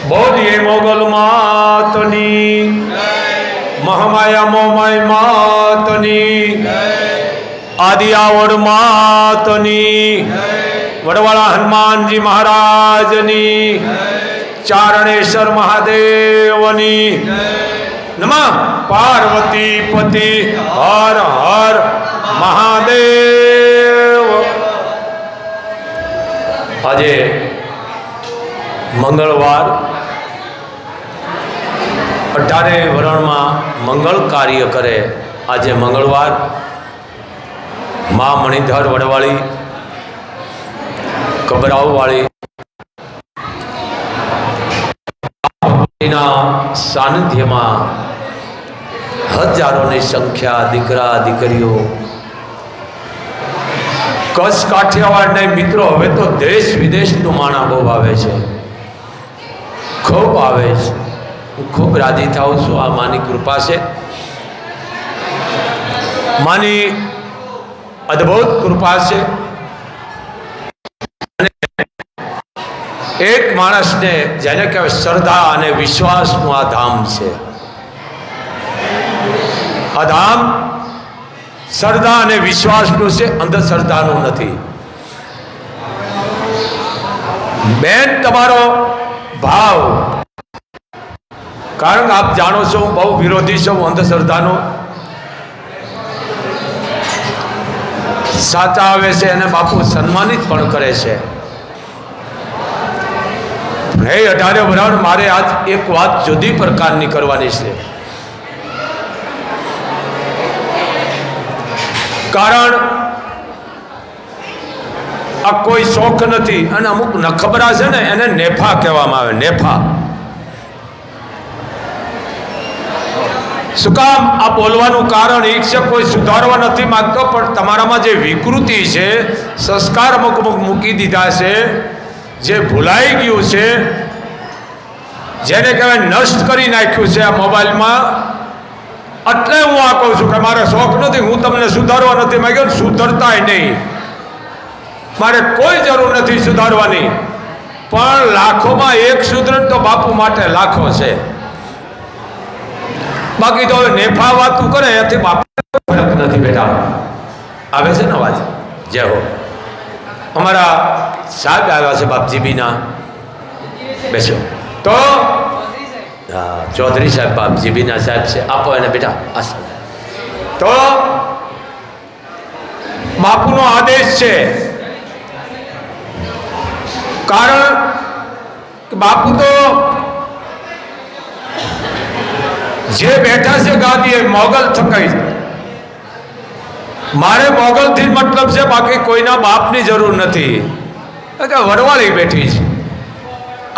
બોલીએ મોગલ માતની, મહામાયા મોમાય માતની, આદિ આવડ માતની, વડવાળા હનુમાનજી મહારાજની, ચારણેશ્વર મહાદેવની, નમઃ પાર્વતી પતિ હર હર મહાદેવ। આજે મંગળવાર 18 વરણમાં મંગળ કાર્ય કરે। આજે મંગળવાર મા મણિધર વડવાળી કબરાવવાળી સાનિધ્યમાં હજારોની સંખ્યા દીકરા દીકરીઓ, કચ્છ કાઠિયાવાડના મિત્રો, હવે તો દેશ વિદેશનું માણા બહુ આવે છે, ખૂબ આવે છે। હું ખૂબ રાજી થાઉં છું। આ માની કૃપા છે, માની અદ્ભુત કૃપા છે। એક માણસને જેને કહેવાય શ્રદ્ધા અને વિશ્વાસનું આ ધામ છે। આ ધામ શ્રદ્ધા અને વિશ્વાસનું છે, અંધશ્રદ્ધાનું નથી। બેન, તમારો ભાવ, કારણ કે આપ જાણો છો હું બહુ વિરોધી છું અંધશ્રદ્ધાનો। સાચા આવે છે અને બાપુ સન્માનિત પણ કરે છે। હે 18 વરાળ, મારે આજ એક વાત જુદી પ્રકારની કરવાની છે। કારણ આ કોઈ શોખ નથી, અને અમુક નખબરા છે ને એને નેફા કહેવામાં આવે। નેફા શું કામ? આ બોલવાનું કારણ એક છે, કોઈ સુધારવા નથી માંગતો, પણ તમારામાં જે વિકૃતિ છે, સંસ્કાર અમુક મૂકી દીધા છે, જે ભૂલાઈ ગયું છે, જેને કહેવાય નષ્ટ કરી નાખ્યું છે આ મોબાઈલમાં, એટલે હું આ કહું છું કે મારે શોખ નથી, હું તમને સુધારવા નથી માંગ્યો, સુધરતાય નહીં, મારે કોઈ જરૂર નથી સુધારવાની, પણ લાખોમાં એક સુધરે તો બાપુ માટે લાખો છે। બાકી તો નેફા વાતું કરે એથી બાપુ ફરક નથી બેટા। આવે છે ને અવાજ? જય હો। અમારા સાહેબ આવ્યા છે બાપજીબીના, બેસો। તો હા, ચૌધરી સાહેબ બાપજીબીના સાહેબ છે, આપો એને બેટા આસન। તો બાપુનો આદેશ છે, કારણ બાપુ તો જે બેઠા છે ગાદીએ મોગલ થકાઈ, મારે મોગલથી મતલબ છે, બાકી કોઈના બાપની જરૂર નથી। વડવાળી બેઠી છે,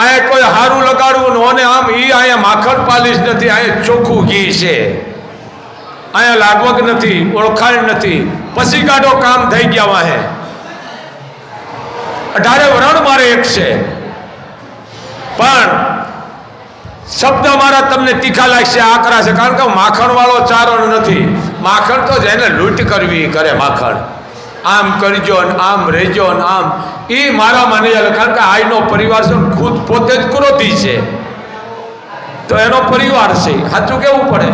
અહીંયા કોઈ હારું લગાડવું ને આમ, ઈ અહીંયા માખણ પાલીશ નથી, અહીંયા ચોખ્ખું ઘી છે, અહીંયા લાગવગ નથી, ઓળખાણ નથી, પછી કાઢો કામ થઈ ગયા વાહે। 18 વરણ મારે એક છે, પણ શબ્દ મારા તમને તીખા લાગશે, આકરા છે, કારણ કે માખણ વાળો ચારો નથી। માખણ તો જેને લૂંટ કરવી કરે માખણ, આમ કરજો ને આમ રહેજો ને આમ, એ મારા માને કારણ કે આઈનો પરિવાર છે, ખુદ પોતે જ ક્રોધી છે, તો એનો પરિવાર છે, સાચું કેવું પડે?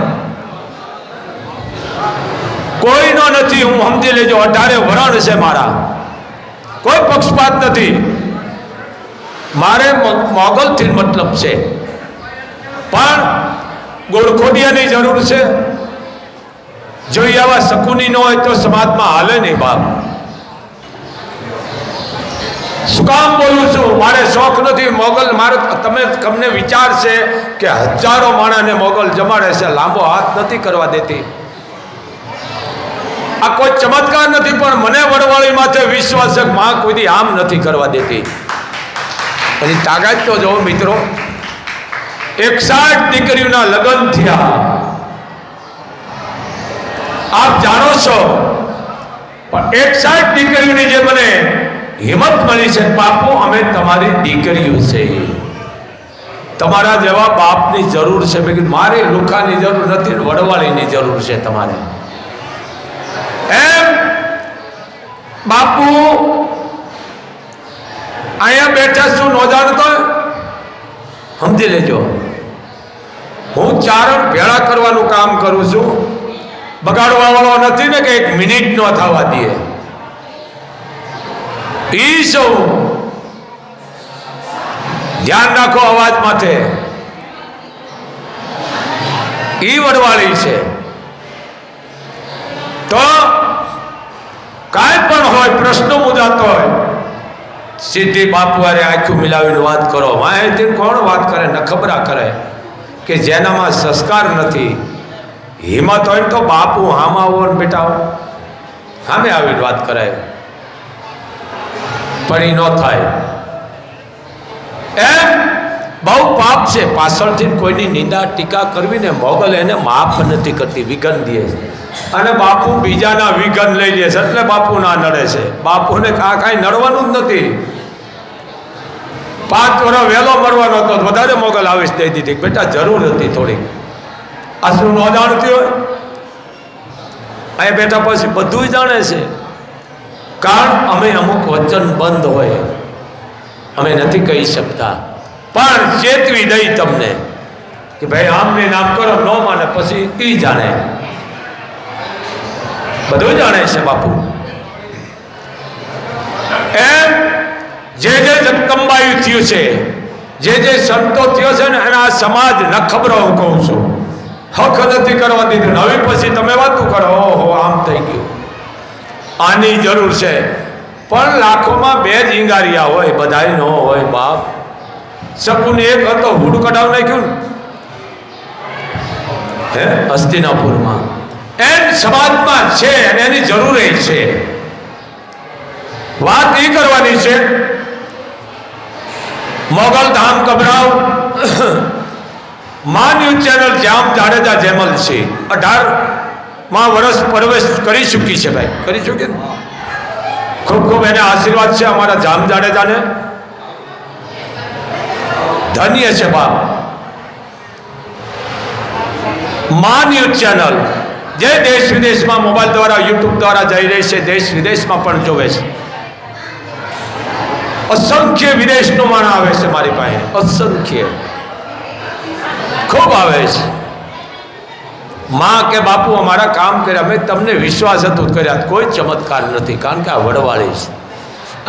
કોઈનો નથી, હું સમજી લેજો। 18 વરણ છે મારા, કોઈ પક્ષપાત નથી, મારે મોગલથી મતલબ છે, પણ ગોળખોડિયાની જરૂર છે। જો આવા શકુની ન હોય તો સમાજમાં હાલે નહીં બાપ। શું કામ બોલું છું? મારે શોખ નથી મોગલ, મારે તમને વિચાર છે કે હજારો માણસને મોગલ જમાડે છે, લાંબો હાથ નથી કરવા દેતી। આ કોઈ ચમત્કાર નથી, પણ મને વડવાળી માથે વિશ્વાસ છે, માં કોઈ આમ નથી કરવા દેતી। પછી તાકાત તો જો મિત્રો, 61 દીકરીઓના લગ્ન થયા, આપ જાણો છો, પણ 61 દીકરીઓની જે મને હિંમત મળી છે, બાપુ અમે તમારી દીકરીઓ છે, તમારા જેવા બાપની જરૂર છે। મેં કીધું મારે લુખાની જરૂર નથી, વડવાળીની જરૂર છે તમારે। એમ બાપુ અહીંયા બેઠા શું ન જાણતો સમજી લેજો. હું ચારણ ભેળા કરવાનું કામ કરું છું, બગાડવા વાળો નથી ને કે 1 મિનિટ નો થવા દે. ઈ સૌ ધ્યાન રાખો અવાજ માથે. ઈ વડવાળી છે. તો કાંઈ પણ હોય, પ્રશ્નો મુદાતો હોય, સીધી બાપુ હારે આંખું મિલાવીને વાત કરો. માહિતી કોણ વાત કરે? નખબરા કરે કે જેનામાં સંસ્કાર નથી. હિંમત હોય તો બાપુ હામાં આવો ને બેટા સામે આવીને વાત કરાય, પણ એ ન થાય. એમ બહુ પાપ છે પાછળથી કોઈની નિંદા ટીકા કરવી ને. મોગલ એને માફ નથી કરતી, વિઘન દે છે. અને બાપુ બીજાના વિઘન લઈ લે છે એટલે બાપુ ના નડે છે. બાપુને કાંઈ નડવાનું જ નથી. 5 વર્ષ વહેલો મરવાનો હતો, વધારે મોગલ આવેશ દઈ દીધી. બેટા જરૂર હતી થોડી. આ શું ન જાણતી હોય? અહીંયા બેઠા પછી બધું જાણે છે. કારણ અમે અમુક વચન બંધ હોય, અમે નથી કહી શકતા, પણ ચેતવી દઈ તમને કે ભાઈ આમને નામ કરો. ન માને પછી એ જાણે, બધું જાણે છે બાપુ. એમ જે જગદંબાયું થયું છે, જે સંતો થયો છે ને એના સમાજ ન ખબર હું કહું છું, હક નથી કરવા દીધું. હવે પછી તમે વાતું કરો, ઓહો આમ થઈ ગયું. આની જરૂર છે, પણ લાખોમાં 2 જ ઈંગારિયા હોય, બધાય ન હોય બાપ. શકુન એક હતો, હુડ કઢાવ નાખ્યું હે હસ્તિનાપુરમાં. એમ સમાજમાં છે અને એની જરૂર છે. વાત એ કરવાની છે, મોગલ ધામ કબરાવ મા ન્યૂઝ ચેનલ જામ જાડેજા જેમલ છે. 18મા વર્ષ પ્રવેશ કરી ચૂકી છે ભાઈ, કરી ચૂકી. ખૂબ ખૂબ એને આશીર્વાદ છે અમારા જામ જાડેજાને. ધન્ય છે બાપ. મા ન્યૂઝ ચેનલ જે દેશ વિદેશમાં મોબાઈલ દ્વારા, યુટ્યુબ દ્વારા જઈ રહી છે, દેશ વિદેશમાં પણ જોવે છે. અસંખ્ય વિદેશનો માણસ આવે છે મારી પાસે, અસંખ્ય, ખૂબ આવે છે. માં કે બાપુ અમારા કામ કર્યા, અમે તમને વિશ્વાસ હતો કર્યા, કોઈ ચમત્કાર નથી. કારણ કે આ વડવાળી છે.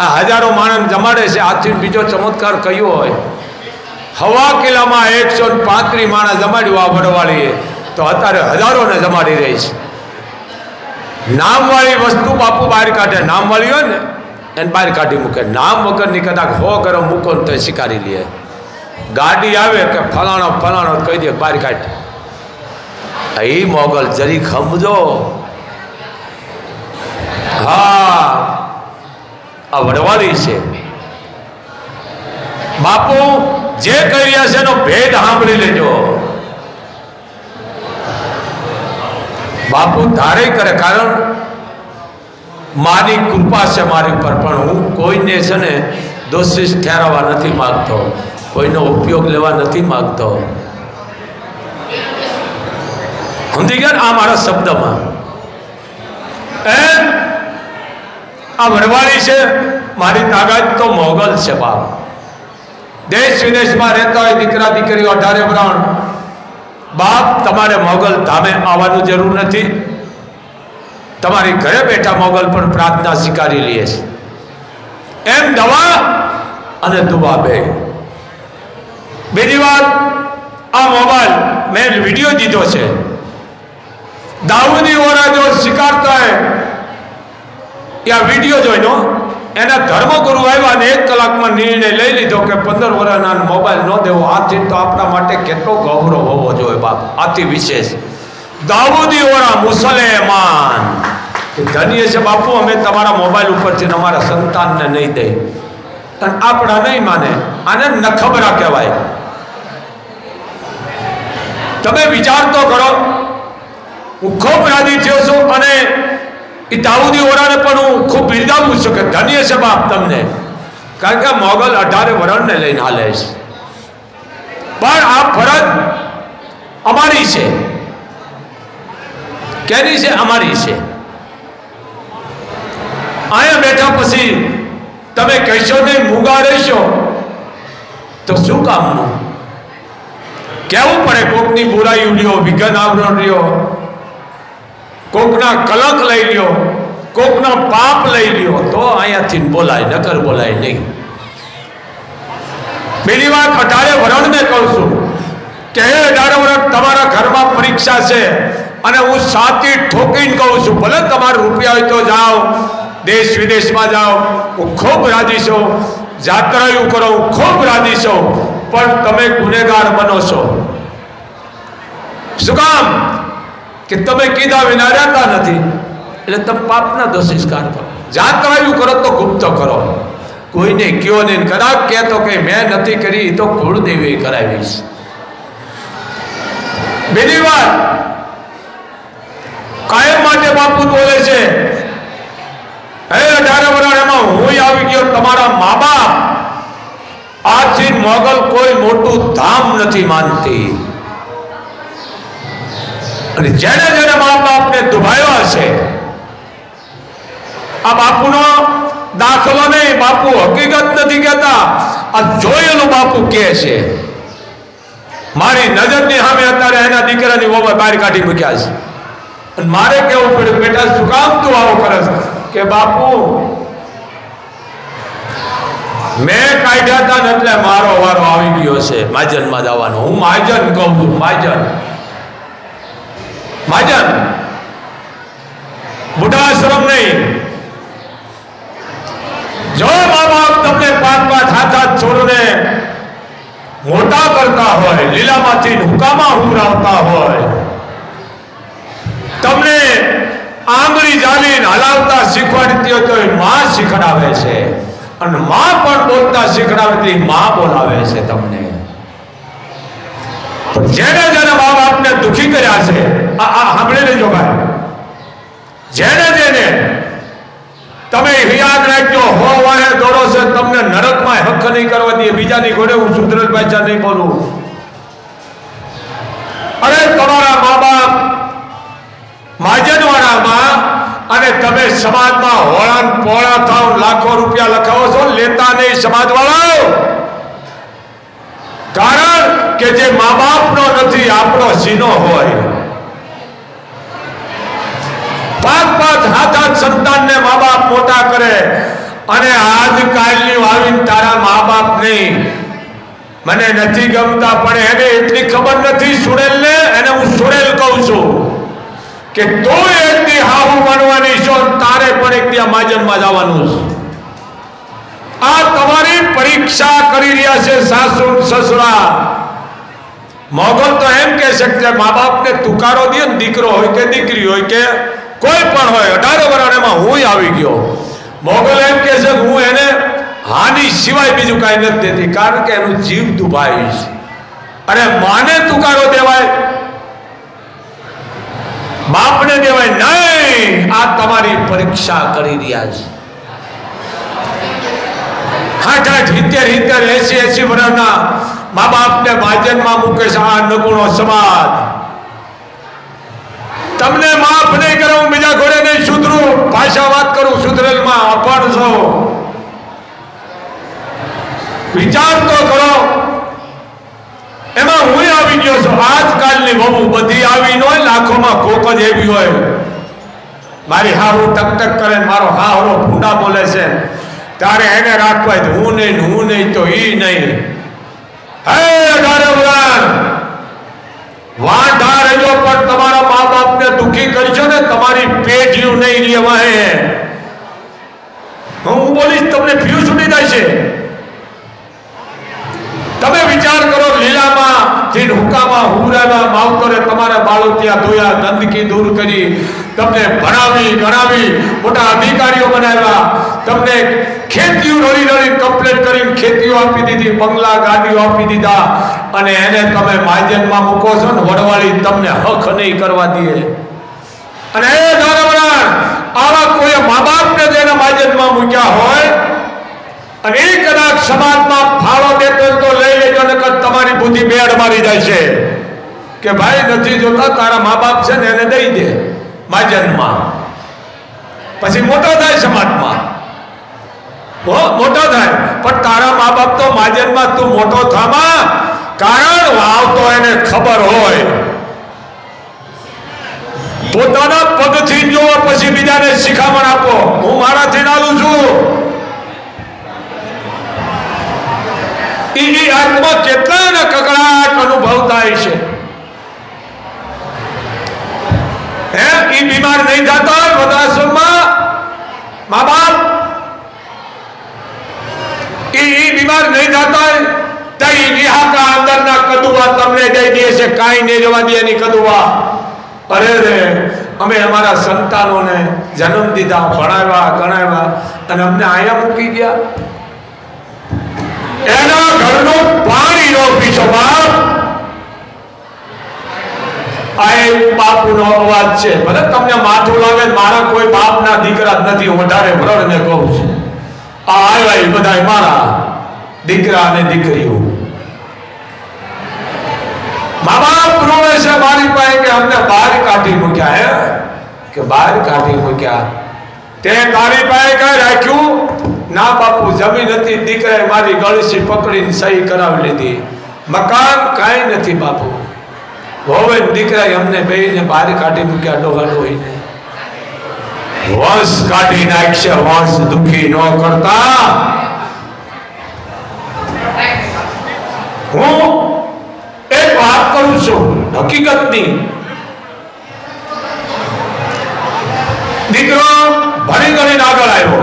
આ હજારો માણસ જમાડે છે. આથી બીજો ચમત્કાર કયો હોય? હવા કિલ્લામાં 135 માણસ જમાડ્યું આ વડવાળીએ, તો અત્યારે હજારોને જમાડી રહી છે. નામવાળી વસ્તુ બાપુ બહાર કાઢે. નામવાળી હોય ને એને બહાર કાઢી મૂકે. નામ વગરની કદાચ 100 ગરમ મૂકો ને તો સ્વીકારી લે. ગાડી આવે કે ફલાણો ફલાણો કહી દે, બહાર કાઢ. એ મોગલ જરીક સમજો. હા આ વડવાળી છે બાપુ. જે કહી રહ્યા છે એનો ભેદ સાંભળી લેજો. બાપુ ધારે કરે, કારણ મારી કૃપા છે મારી ઉપર, પણ હું કોઈને છે ને દોષિત ઠેરવવા નથી માગતો, કોઈનો ઉપયોગ લેવા નથી માગતો. સમજી ગયા આ મારા શબ્દમાં? આ વડવાળી છે મારી તાકાત તો મોગલ છે બાપ. દેશ વિદેશમાં રહેતા હોય દીકરા દીકરીઓ 18 વર્ષ, બાપ તમારે મોગલ ધામે આવવાનું જરૂર નથી. તમારી ઘરે બેઠા મોગલ પણ પ્રાર્થના સ્વીકારી લે છે. એમ દવા અને દુઆ બે. બીજી વાત, આ મોબાઈલ મેં વિડીયો દીધો છે. દાઉદી ઓરા જો સ્વીકારતા હે આ વિડીયો જોઈનો, એના ધર્મગુરુ આવ્યા અને 1 કલાકમાં નિર્ણય લઈ લીધો કે 15 વર્ષના મોબાઈલ ન દેવો. આથી તો આપણા માટે કેટલો ગૌરવ હોવો જોઈએ બાપ, આથી વિશેષ. દાઉદી ઓરા મુસલમાન ધન્ય છે બાપુ. અમે તમારા મોબાઈલ ઉપરથી અમારા સંતાનને નહીં દઈ, અને આપણા નહીં માને. આને નખબરા કહેવાય. તમે વિચાર તો કરો. હું ખૂબ રાજી થયો છું, અને એ દાઉદી ઓરાને પણ હું ખૂબ બિરદાવું છું કે ધન્ય છે બાપ તમને. કારણ કે મોગલ 18 વર્ષને લઈને હાલે છે. પણ આ ફરજ અમારી છે. કેની છે? અમારી છે. અહીંયા બેઠા પછી તમે કહેશો નહીં મૂંગા રહીશું તો શું કામનું? કેવું પડે? કોકની બુરાઈ લ્યો, વિઘન આવરણ લ્યો, કોકના કલંક લઈ લ્યો, કોકના પાપ લઈ લ્યો, તો અહીંયાથી બોલાય, નકર બોલાય નહીં. પેલી વાત 18 વરણને કહું છું કે હે 18 વરણ, તમારા ઘરમાં પરીક્ષા છે અને હું સાચી ઠોકીને કહું છું, ભલે તમારે રૂપિયા હોય તો જાઓ, દેશ વિદેશમાં જાઓ, હું ખૂબ રાજી છું, જાત્રાયું કરો, હું ખૂબ રાજી છું, પણ તમે ગુનેગાર બનો છો. શું કામ? કે તમે કીધા વિના રહેતા નથી, એટલે તમે પાપના દોષિસ્કાર કરો. જાત્રાયું કરો તો ગુપ્ત કરો, કોઈને કયો નહીં. કદાચ કહેતો કે મેં નથી કરી, તો કુળદેવી કરાવીશ. બીજી વાત, કાયમ માટે બાપુ બોલે છે, હે 18 વરણ, એમાં હું આવી ગયો. તમારા મા બાપ આજથી મોગલ કોઈ મોટું ધામ નથી માનતી, અને જેને જેને મા બાપને દુભાયો હશે, આ બાપુનો દાખલો નહીં, બાપુ હકીકત નથી કહેતા, આ જોયેલું બાપુ કહે છે. મારી નજરની સામે અત્યારે એના દીકરાની વહુ બહાર કાઢી મૂક્યા છે, અને મારે કેવું પડ્યું, બેટા શું કામ તું આવો કરે છે? કે બાપુ મેં કાઢ્યા હતા ને એટલે મારો વારો આવી ગયો છે માજનમાં જવાનો. હું માજન કહું છું, માજન માજન, બુઢાશ્રમ નહીં. જો મા બાપ તમને 5-5 હાથ છોડને મોટા કરતા હોય, લીલામાંથી હુકામાં હુરાવતા હોય, તમને આંગળી જાલીને હલાવતા શીખવાડતી હોય તો માં શીખડાવે છે, અને માં પણ બોલતા શીખડાવે, માં બોલાવે છે તમને. જેને જેને મા બાપને દુખી કર્યા છે, આ સાંભળી લેજો ભાઈ, જેને જેને તમે યાદ રાખજો, હો વાહે દોડો છે, તમને નરકમાં હક નહીં કરવા દે. બીજાની ઘોડે હું સુધરેલ પાછા નહીં બોલું. અરે તમારા મા બાપ માજનવાળામાં, અને તમે સમાજમાં હોળા પોળા થાવ, લાખો રૂપિયા લખાવો છો, લેતા નહીં સમાજ વાળાઓ. કારણ કે જે મા બાપનો નથી, આપણો સીનો હોય. 5-5 હાથ સંતાનને મા બાપ મોટા કરે, અને આજકાલની આવીને તારા મા બાપ નહીં, મને નથી ગમતા, પણ એને એટલી ખબર નથી સુડેલને, એને હું સુડેલ કહું છું કે તું એક દી હાહુ બનવાની છો, તારે પણ એક દી માજનમાં જવાનું છે. આ તમારી પરીક્ષા કરી રહ્યા છે સાસુ સસરા. મોગલ તો એમ કહે છે કે મા બાપને તુકારો દે, દીકરો હોય કે દીકરી હોય કે કોઈ પણ હોય, 18 વરણમાં હું આવી ગયો. મોગલ એમ કહે છે હું એને હાનિ સિવાય બીજું કાંઈ નથી દેતી, કારણ કે એનું જીવ દુભાય છે. અને માને તુકારો દેવાય, બાપને દેવાય નહીં. આ તમારી પરીક્ષા કરી રહ્યા છે. 60-70, 80 વર્ષના મા બાપને ભાજનમાં મૂકે છે આ નગુણો સમાજ. તમને માફ નહીં કરો, હું બીજા ઘોડે નહીં સુધરું, ભાષા વાત કરું, સુધરેલમાં અપણ છો. વિચાર તો કરો. એમાં હું આવી ગયો છું. આજકાલની વહુ બધી આવી ન હોય, લાખોમાં કોક જ એવી હોય. મારી હાહુ ટક કરે, મારો હાહરો ભૂંડા બોલે છે, તારે એને રાખવા, હું નહીં તો ઈ નહીં. હે 18 વરણ, વાંઢા રહેજો, પણ તમારા મા બાપને દુખી કરશો ને, તમારી પેઢીઓ નહીં રહેવાય. હું બોલીશ, તમને ફ્યુ છૂટી જાય છે. તમે વિચાર કરો, લીલામાં જીન હુકામાં હુરાવા માવતરે તમારા બાળો ત્યાં ધોયા, ગંદકી દૂર કરી, તમને ભણાવી ગણાવી, મોટા અધિકારીઓ બનાવ્યા, તમને ખેતીઓ રળી કમ્પ્લેટ કરીને ખેતીઓ આપી દીધી, બંગલા ગાડીઓ આપી દીધા, અને એને તમે માજનમાં મૂકો છો ને, વડવાળી તમને હક નહીં કરવા દે. અને એ ધારવણ આવા કોઈ મા બાપને જેને માજનમાં મૂક્યા હોય, અને એ કદાચ સમાજમાં ફાળો દેતો તો લઈ લેજો, નકર તમારી બુદ્ધિ બેડ મારી જાય છે કે ભાઈ નથી જોતા, તારા મા બાપ છે ને એને દઈ દે માજનમાં. પછી મોટો થાય સમાજમાં, મોટો થાય, પણ તારા મા બાપ બાપ તો માજનમાં તું મોટો થામા, કારણ વાવ તો એને ખબર હોય. પોતાના પગથી જો પછી બીજાને શિખામણ આપો. હું મારાથી નાલું છું. એ આત્મા કેટલાને કકડાટ અનુભવ થાય છે. એ બીમાર નહીં થતા વૃદ્ધાશ્રમમાં મા બાપ, એ બીમાર નહીં થતા તઈ નિહાકા અંદરના કદુવા તમને દઈ દે છે. કાંઈ નહીં જવા દે એની કદુવા. અરે રે, અમે અમારા સંતાનોને જન્મ દીધા, ભણાવ્યા ગણાવ્યા અને અમને અહીંયા મૂકી ગયા. એના ઘરનું પાણી નો પીછો બાપ. આ બાપુનો અવાજ છે. ભલે તમને માથું લાગે, મારા કોઈ બાપના દીકરા નથી. વધારે ભરણને કહું છું, આ આવ્યા બધા મારા દીકરા અને દીકરીઓ. મા બાપ રોવે છે મારી પાસે કે અમને બહાર કાઢી મૂક્યા. હે કે બહાર કાઢી મૂક્યા? તે તારી પાસે કઈ રાખ્યું? ના બાપુ, જમીન હતી, દીકરાએ મારી ગળસી પકડીને સહી કરાવી લીધી. મકાન કાંઈ નથી બાપુ. હવે દીકરાએ અમને બેને બહાર કાઢી મૂક્યા. ડોહા ડોહીને વંશ કાઢી નાખશે. વંશ દુખી ન કરતા. હું એક વાત કરું છું હકીકતની. દીકરો ભણી ગણીને આગળ આવ્યો,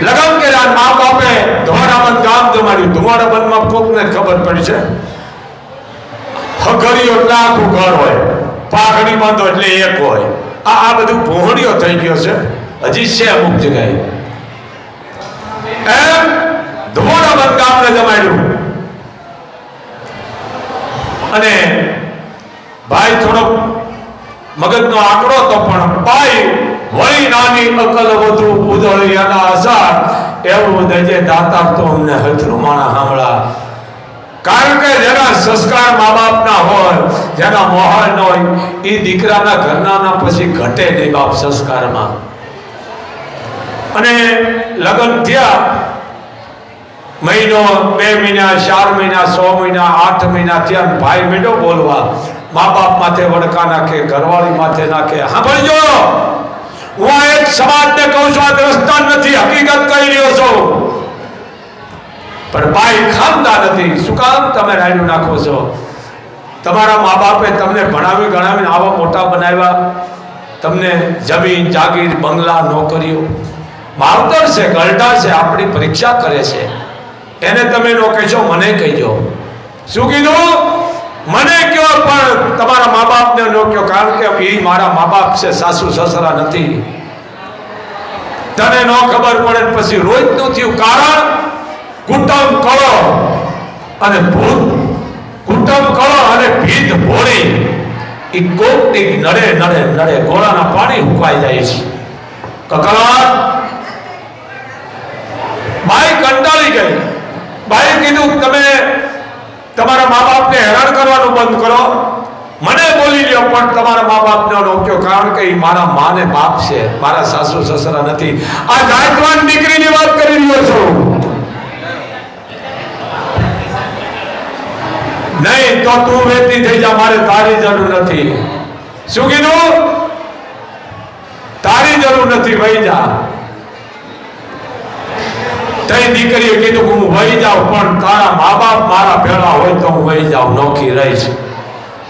લગન કર્યા. મા બાપે ધોળાબંધ ગામ જમાડ્યું. ધોળાબંધમાં કોકને ખબર પડી છે હગરીઓ એટલે આખું ઘર હોય, પાઘડી બાંધો એટલે એક હોય. આ બધું ભોહડીઓ થઈ ગયો છે. હજી છે અમુક જગ્યાએ. એમ ધોળાબંધ ગામને જમાડ્યું. અને ભાઈ થોડોક મગજનો આંકડો તો પણ ભાઈ વળી નાની અકલ વધુ ઉધળી એના આસાર એવું દજે દાતા તો અમને હથરું માણા સાંભળા. કારણ કે જેના સંસ્કાર મા બાપના હોય, જેના મોહર ન હોય, એ દીકરાના ઘરના પછી ઘટે નહીં બાપ સંસ્કારમાં. અને લગ્ન થયા, મહિનો, 2 મહિના, 4 મહિના, 6 મહિના, 8 મહિના થયા, ભાઈ બેટો બોલવા. મા બાપ માથે વડકા નાખે, ઘરવાળી માથે નાખે. સાંભળજો, હું આ એક સમાજને કહું છું, આ દ્રષ્ટાંત નથી, હકીકત કહી રહ્યો છું. પણ ભાઈ ખામતા નથી. શું કામ તમે રાયડું નાખો છો? તમારા મા બાપે તમને ભણાવી ગણાવીને આવા મોટા બનાવ્યા. તમને જમીન, જાગીર, બંગલા, નોકરીઓ, માવતર છે, ગરડા છે, આપણી પરીક્ષા કરે છે. એને તમે નો કહેશો, મને કહેજો. શું કીધું? મને કયો, પણ તમારા મા બાપને નો કયો. કારણ કે એ મારા મા બાપ છે, સાસુ સસરા નથી. તને નો ખબર પડે પછી રોજ નું થયું. કારણ કુટુંબ કળો અને ભૂત, કુટુંબ કળો અને ભીત ભોળી એ કોકની નડે નડે નડે ગોળાના પાણી ઉકવાઈ જાય છે. કકળાટ. બાઈ કંટાળી ગઈ. બાઈ કીધું, તમે તમારા મા બાપને હેરાન કરવાનું બંધ કરો. મને બોલી લ્યો, પણ તમારા મા બાપને રોક્યો. કારણ કે એ મારા મા ને બાપ છે, મારા સાસુ સસરા નથી. આ જાતવાન દીકરીની વાત કરી રહ્યો છું. નહીં તો તું વેતી થઈ જા, મારે તારી જરૂર નથી. શું કીધું? તારી જરૂર નથી, વહી જા. તઈ દીકરીએ કીધું હું વહી જાઉં, પણ તારા મા બાપ મારા ભેળા હોય તો હું વહી જાઉં, નોખી રહીશ.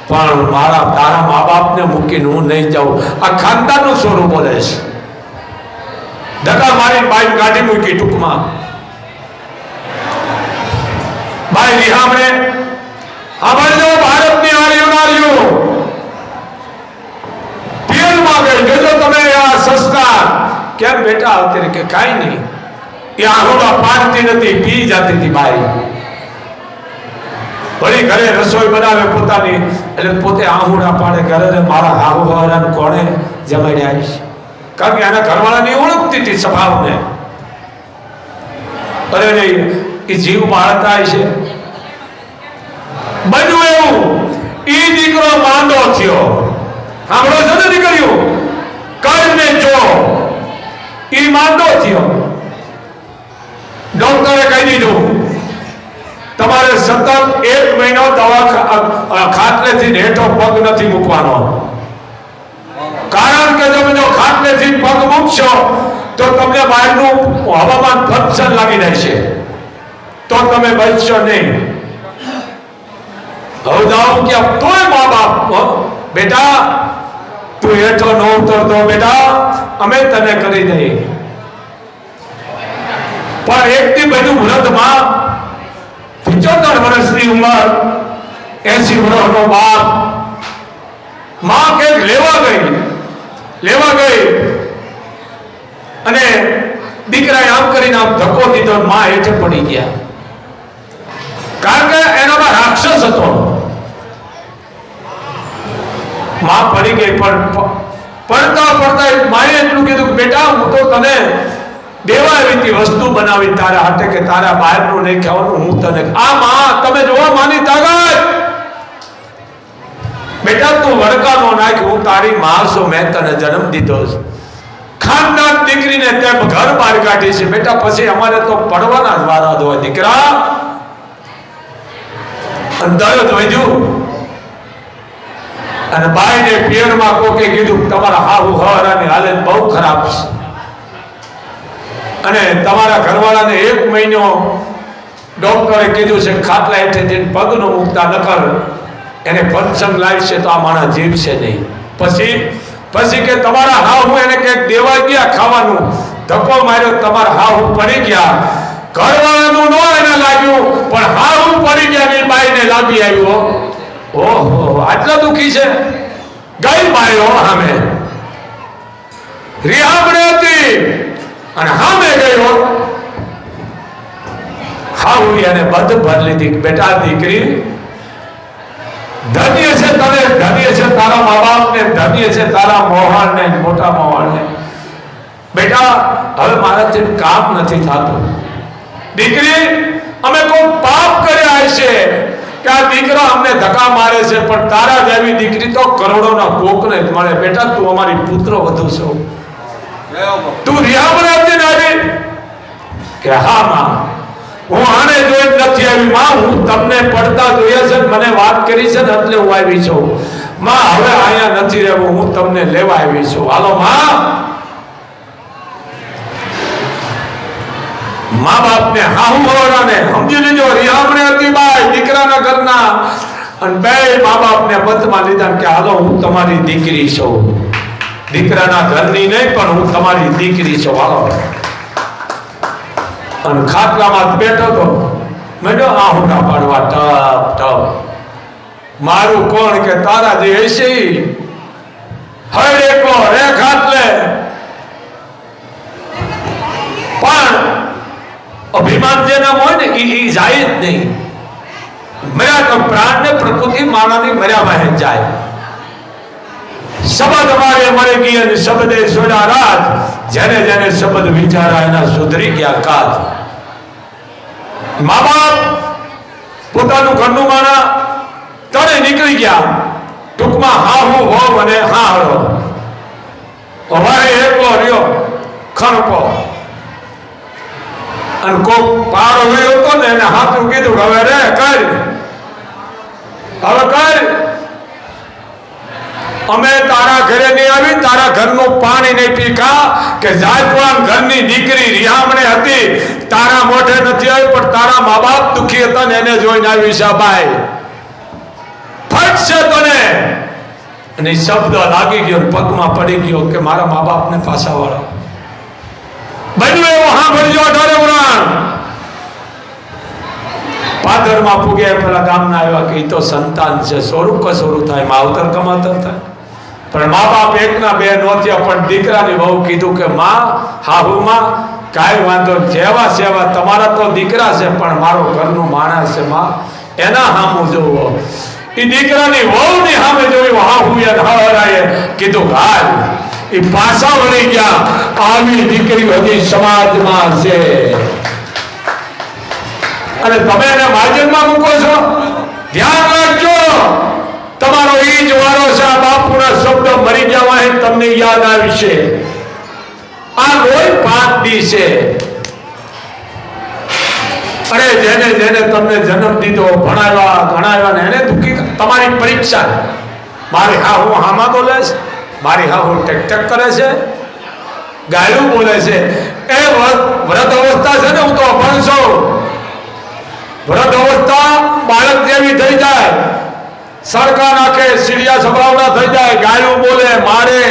પણ તારા મા બાપને મૂકીને હું નહીં જાઉં. આ ખાનદાનનું સ્વરૂપ બોલે છે. ધક્કા મારી બાઈ કાઢી મૂકી. ટૂંકમાં બાઈ રિહામણે સાંભળજો, ભારતની આર્યો પિયરમાં ગઈ. જોજો તમે આ સંસ્કાર. કેમ બેટા અત્યારે? કે કાંઈ નહીં. એ આંગોડા પાડતી નથી, પી જતી હતી બાઈ. વળી ઘરે રસોઈ બનાવે પોતાની, એટલે પોતે આંગોડા પાડે. ઘરે મારા હાહુવાળાને કોણે જમાડ્યા છે? કારણ કે આના ઘરવાળાની ઓળખતી હતી સ્વભાવને. અરે નહીં, એ જીવ બાળતા છે. બન્યું એવું, એ દીકરો માંદો થયો. સાંભળો છો ને દીકરીઓ? કરીને જો એ માંદો થયો. ડોક્ટર દીધું. તમારે સતત 1 મહિનો દવા ખાટલેથી હેઠો પગ નથી મૂકવાનો. કારણ કે તમે જો ખાટલેથી પગ મૂકશો તો તમને બહારનું હવામાન ફંક્શન લાગી જાય છે, તો તમે બચશો નહીં. હવે જાઓ કે તોય મા બાપ, બેટા તું હેઠો ન ઉતરતો, બેટા અમે તને કરી દઈએ. પણ એકથી બધું વૃદ્ધમાં 75 વર્ષની ઉંમર, 80 વર્ષનો બાપ, માં કે લેવા ગઈ અને દીકરાએ આમ કરીને આમ ધક્કો દીધો, માં હેઠે પડી ગયા. કારણ કે એનામાં રાક્ષસ હતો. માં પડી ગઈ, પણ પડતા માએ એટલું કીધું કે બેટા હું તો તને દેવા એવી વસ્તુ બનાવી તારા હાથે કે તારા બહારનું નહીં ખાવાનું, હું તને આ માં તમે જોવા માની તાકાત. બેટા તું વડકાનો નાખ, હું તારી માં છું, મેં તને જન્મ દીધો છે. ખાનદાન દીકરીને તે ઘર બહાર કાઢી છે. બેટા પછી અમારે તો પડવાના જ વારા હોય દીકરા. દરદ વધ્યું અને બાઈને પિયરમાં કોકે કીધું તમારા હાહુ હરાની હાલત બહુ ખરાબ છે અને તમારા ઘરવાળાને 1 મહિનો ડોક્ટરે કીધું છે ખાટલા હેઠે જઈને પગ ન મૂકતા, નકર એને પંચંગ લાવશે તો આ માણસ જીવશે નહીં. પછી કે તમારા હાહુ એને કંઈક દેવા ગયા ખાવાનું, ધક્કો માર્યો, તમારા હાહુ પડી ગયા. ઘરવાળાનું ન એને લાગ્યું પણ હાહુ પડી ગયા ને બાઈને લાગી આવ્યો. ઓહો આટલા દુખી છે. ગઈ બાયો સામે રિહામણે હતી અને સામે ગયો હાહુ એને બધ ભર લીધી. બેટા દીકરી ધન્ય છે તને, ધન્ય છે તારા મા બાપ ને, ધન્ય છે તારા મોહન ને, મોટા મોહન ને. બેટા હવે મારાથી કામ નથી થતું. દીકરી અમે કોઈ પાપ કર્યા છે કે આ દીકરા અમને ધક્કા મારે છે, પણ તારા જેવી દીકરી તો કરોડોના કોકને જ મળે. બેટા તું અમારી પુત્ર વધુ છો. તું રિહામણે હતી ને આવી કે હા માં હું આને જોઈ નથી આવી. માં હું તમને પડતા જોયા છે, મને વાત કરી છે ને એટલે હું આવી છું. માં હવે અહીંયા નથી રહેવું, હું તમને લેવા આવી છું. હાલો માં. મા બાપ ને હાહુ હરાને સમજી લીધો. રિહામણે હતી બાઈ દીકરાના ઘરના અને બે મા બાપ ને બતમાં લીધા કે હાલો હું તમારી દીકરી છું. દીકરાના ઘરની નહીં પણ હું તમારી દીકરી છું, હાલો. અને ખાટલામાં બેઠો તો મેં આહુડા પાડવા ટપ ટપ. મારું કોણ કે તારા જે હશે હર એકલો રે ખાટલે. પણ અભિમાન જેના હોય ને એ જાય જ નહીં. મર્યા તો પ્રાણ ને પ્રકૃતિ માણાની મર્યા વહે જાય. શબ્દ મારે મરી ગઈ અને શબ્દે સોડા રાત. જેને જેને શબ્દ વિચારા એના સુધરી ગયા કાજ. મા બાપ પોતાનું ઘરનું માણા તને નીકળી ગયા. ટૂંકમાં હાહુ હોવ અને હાહળો. હવે એકલો રહ્યો ખણકો અને કોક પારો ગયો હતો ને એને હાથું કીધું હવે રે કર, હવે કર. અમે તારા ઘરે નહીં આવી, તારા ઘરનું પાણી નહીં પીકા કે જાયતવાન ઘરની દીકરી રિહામણે હતી. તારા મોઢે નથી આવી પણ તારા મા બાપ દુખી હતા ને એને જોઈને આવી છે બાઈ. ફટશે તને. અને શબ્દ લાગી ગયો, પગમાં પડી ગયો કે મારા મા બાપને પાછા વાળો. બન્યું એવું હા ભરજો 18 ઉરાણ. પાદરમાં પૂગ્યા પેલા ગામના આવ્યા કે તો સંતાન છે, સ્વરૂપ કસોરું થાય, માવતર કમાતર થાય. પણ મા બાપ એકના બે નહોત્યા. પણ દીકરાની વહુ કીધું કે માં હાહુમાં કાંઈ વાંધો, જેવા સેવા તમારા તો દીકરા છે પણ મારો ઘરનું માણસ છે. માં એના સામું જોવો. એ દીકરાની વહુની સામે જોયું. હાહુ હરાએ કીધું હાલ. એ પાછા વળી ગયા. આવી દીકરી હજી સમાજમાં છે અને તમે એને માર્જનમાં મૂકો છો. ધ્યાન રાખજો, તમારો ઈ જ વારો છે. આ બાપુના શબ્દ મરી જવા તમને યાદ આવશે. આ રોજ 5 દી છે. અરે જેને જેને તમને જન્મ દીધો, ભણાવ્યા ગણાવ્યા ને એને દુઃખી, તમારી પરીક્ષા. મારી હા હું હામાં બોલે છે, મારી હા હું ટેક ટેક કરે છે, ગાયલું બોલે છે. એ વ્રત અવસ્થા છે ને, હું તો અભણ છું. વ્રત અવસ્થા બાળક જેવી થઈ જાય, સરકા નાખે, સીડિયા સભરાવડા થઈ જાય, ગાયલું બોલે, મારે.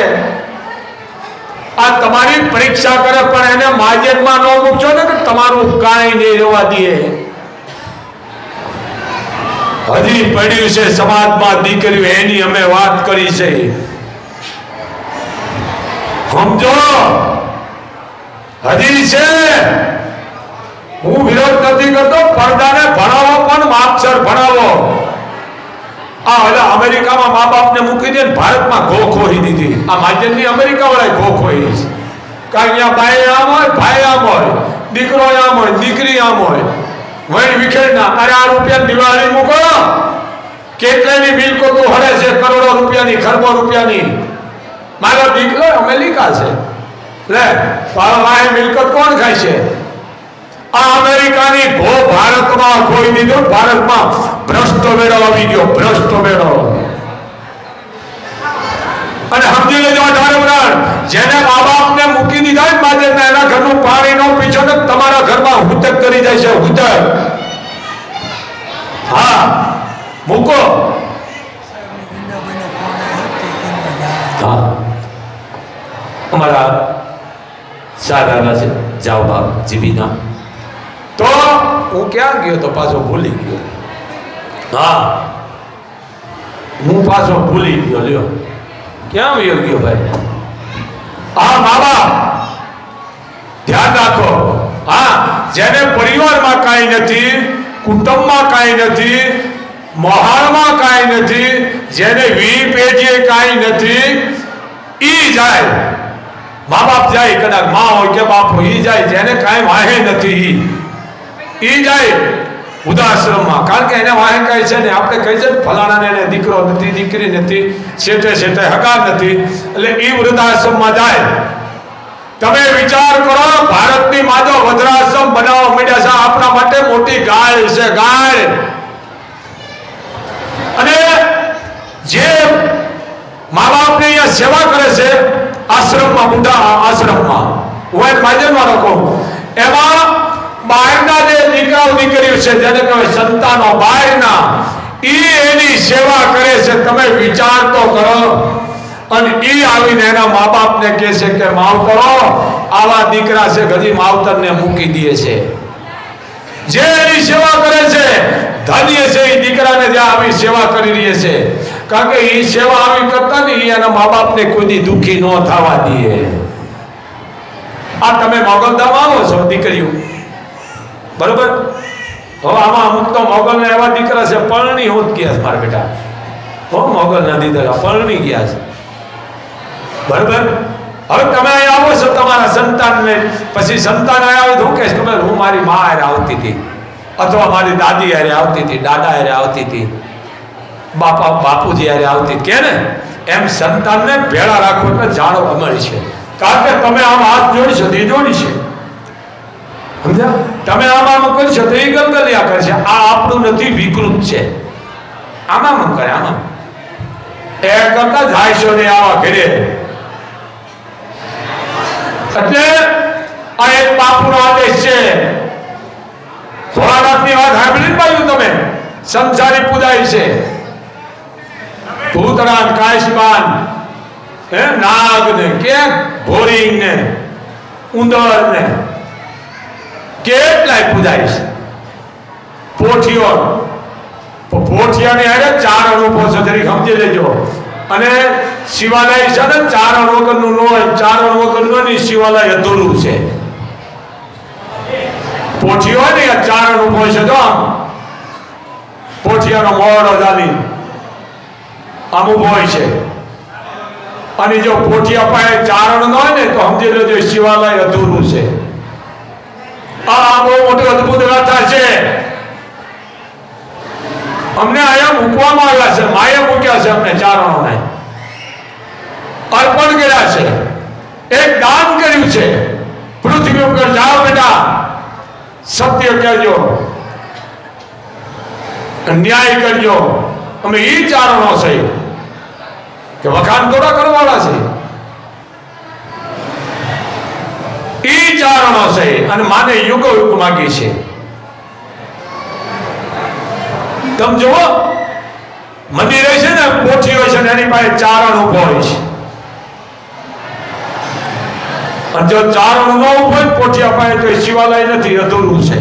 આ તમારી પરીક્ષા કરે, પણ એને માજેનમાં ન મૂકશો ને કે તમારું કાંઈ નહીં રહેવા દે. હજી પડ્યું છે સમાજમાં દીકરીઓ, એની અમે વાત કરી છે. સમજો, હજી છે. હું વિરોધ નથી કરતો, પડદાને ભણાવો, પણ માપસર ભણાવો. આ એટલે અમેરિકામાં મા બાપને મૂકી દે, ભારતમાં ઘો ખોઈ દીધી. આ માધ્યમની અમેરિકા વાળા ઘો ખોઈ છે. કારણ કે ભાઈ આમ હોય, ભાઈ આમ હોય, દીકરો આમ હોય, દીકરી આમ હોય, વૈણ વિખેરના. અરે આ રૂપિયા દિવાળી મૂકો, કેટલાની મિલકતો હડે છે, કરોડો રૂપિયાની, ખરબો રૂપિયાની. મારો દીકરો અમેરિકા છે, લે વાહે મિલકત કોણ ખાય છે? આ અમેરિકાની ભો ભારતમાં ખોઈ દીધો. ભારતમાં ભ્રષ્ટ વેળો આવી ગયો, ભ્રષ્ટ વેળો. અને સમજી લેજો, 18 વર્ષ જેને મા બાપને મૂકી દીધા બાજે એના ઘરનું પાણી નો પીછો ને તમારા ઘરમાં હુતક કરી જાય છે, હુતક. હા મૂકો. હા અમારા સારા છે, જાઓ બાપ જીબીના. તો હું ક્યાં ગયો તો પાછો ભૂલી ગયો. હા હું પાછો ભૂલી ગયો. લ્યો ક્યાં વયો ગયો ભાઈ? હા મા બાપ ધ્યાન રાખો. હા જેને પરિવારમાં કાંઈ નથી, કુટુંબમાં કાંઈ નથી, મહાલમાં કાંઈ નથી, જેને 20 પેઢીએ કાંઈ નથી, ઈ જાય. મા બાપ જાય, કદાચ મા હોય કે બાપ હોય, ઈ જાય. જેને કાંઈ વાહે નથી ઈ જાય વૃદ્ધાશ્રમમાં. કારણ કે એને વાહે કાંઈ છે ને. આપણે કહી છે ફલાણાને એને દીકરો નથી, દીકરી નથી, શેઠે શેઠે હગા નથી, એટલે ઈ વૃદ્ધાશ્રમમાં જાય. તમે વિચાર કરો, ભારતની માજો વૃદ્ધાશ્રમ બનાવવા માંડ્યા છે. આપણા માટે મોટી ગાળ છે, ગાળ. અને જે મા બાપની અહીંયા સેવા કરે છે આશ્રમમાં, બુઢા આશ્રમમાં, હું એને માધ્યમમાં રાખું, એમાં બહારના જે દીકરાઓ દીકરીઓ છે, જેને કહેવાય સંતાનો બહારના, ઈ એની સેવા કરે છે. તમે વિચાર તો કરો. અને ઈ આવીને એના મા બાપને કહે છે કે માવતરો આવા દીકરા છે, ઘણી માવતરને મૂકી દે છે. જે એની સેવા કરે છે ધન્ય છે એ દીકરાને જે આવી સેવા કરી રહી છે. કારણ કે એ સેવા આવી કરતા ને એના મા બાપને કોઈ દુઃખી ન થવા દે. આ તમે મોગલધામ આવો છો દીકરીઓ, બરોબર? હવે આમાં અમુક તો મોગલને એવા દીકરા છે પરણી હોત ગયા છે મારા બેટા. હો મોગલ ના દીકરા પરણી ગયા છે, બરોબર? હવે તમે અહીંયા આવો છો તમારા સંતાનને, પછી સંતાન આવે તો કે ખબર હું મારી મા હારે આવતી હતી, અથવા મારી દાદી હારે આવતી હતી, દાદા હારે આવતી હતી, બાપુજી હારે આવતી કે ને. એમ સંતાનને ભેળા રાખવો એટલે જાણો અમર છે. કારણ કે તમે આમ હાથ જોડશો તો એ જોડી છે, સમજ્યા? તમે આમ કરશો તો એ ગલગલિયા કરશે. આ આપણું નથી, વિકૃત છે. આમાં કરે, આમાં એ કરતા જાય છો ને આવા ઘરે. એટલે આ એક બાપુનો આદેશ છે. ભોળાનાથની વાત સાંભળી પાયું તમે? સંસારી પૂજાય છે. ભૂતરાન, કાશબાન, નાગ ને કે ભોરિંગ ને ઉંદર ને કેટલાય પૂજાય છે. પોઠીઓ, પોઠિયાની હારે ચારણ ઉભો છે, જરી સમજી લેજો. અને શિવાલય છે ને ચારણ વગરનું ન હોય, ચારણ વગરનું ની શિવાલય અધૂરું છે. પોઠીઓ હોય ને ચારણ ઉભો છે, તો આમ પોઠિયાનો મોડો ચાલી આમ ઉભો હોય છે. અને જો પોઠિયા પાસે ચારણ ન હોય ને તો સમજી લેજો શિવાલય અધૂરું છે. આ બહુ મોટી અદભુત ગાથા છે. અમને અહીંયા મૂકવામાં આવ્યા છે, માએ મૂક્યા છે અમને ચારણોને, અર્પણ કર્યા છે, એક દાન કર્યું છે. પૃથ્વી ઉપર જાઓ બેટા, સત્ય કહેજો, ન્યાય કરજો. અમે એ ચારણો છે કે વખાણ થોડા કરવાના છે. એ ચારણો છે અને માને યુગો યુગ માગી છે. તમે જુઓ, મંદિર છે ને, પોથી હોય છે ને, એની પાસે ચારણ ઉભો હોય છે. અને જો ચારણ ન ઉભો હોય પોથી અપાય તો એ શિવાલય નથી, અધૂરું છે.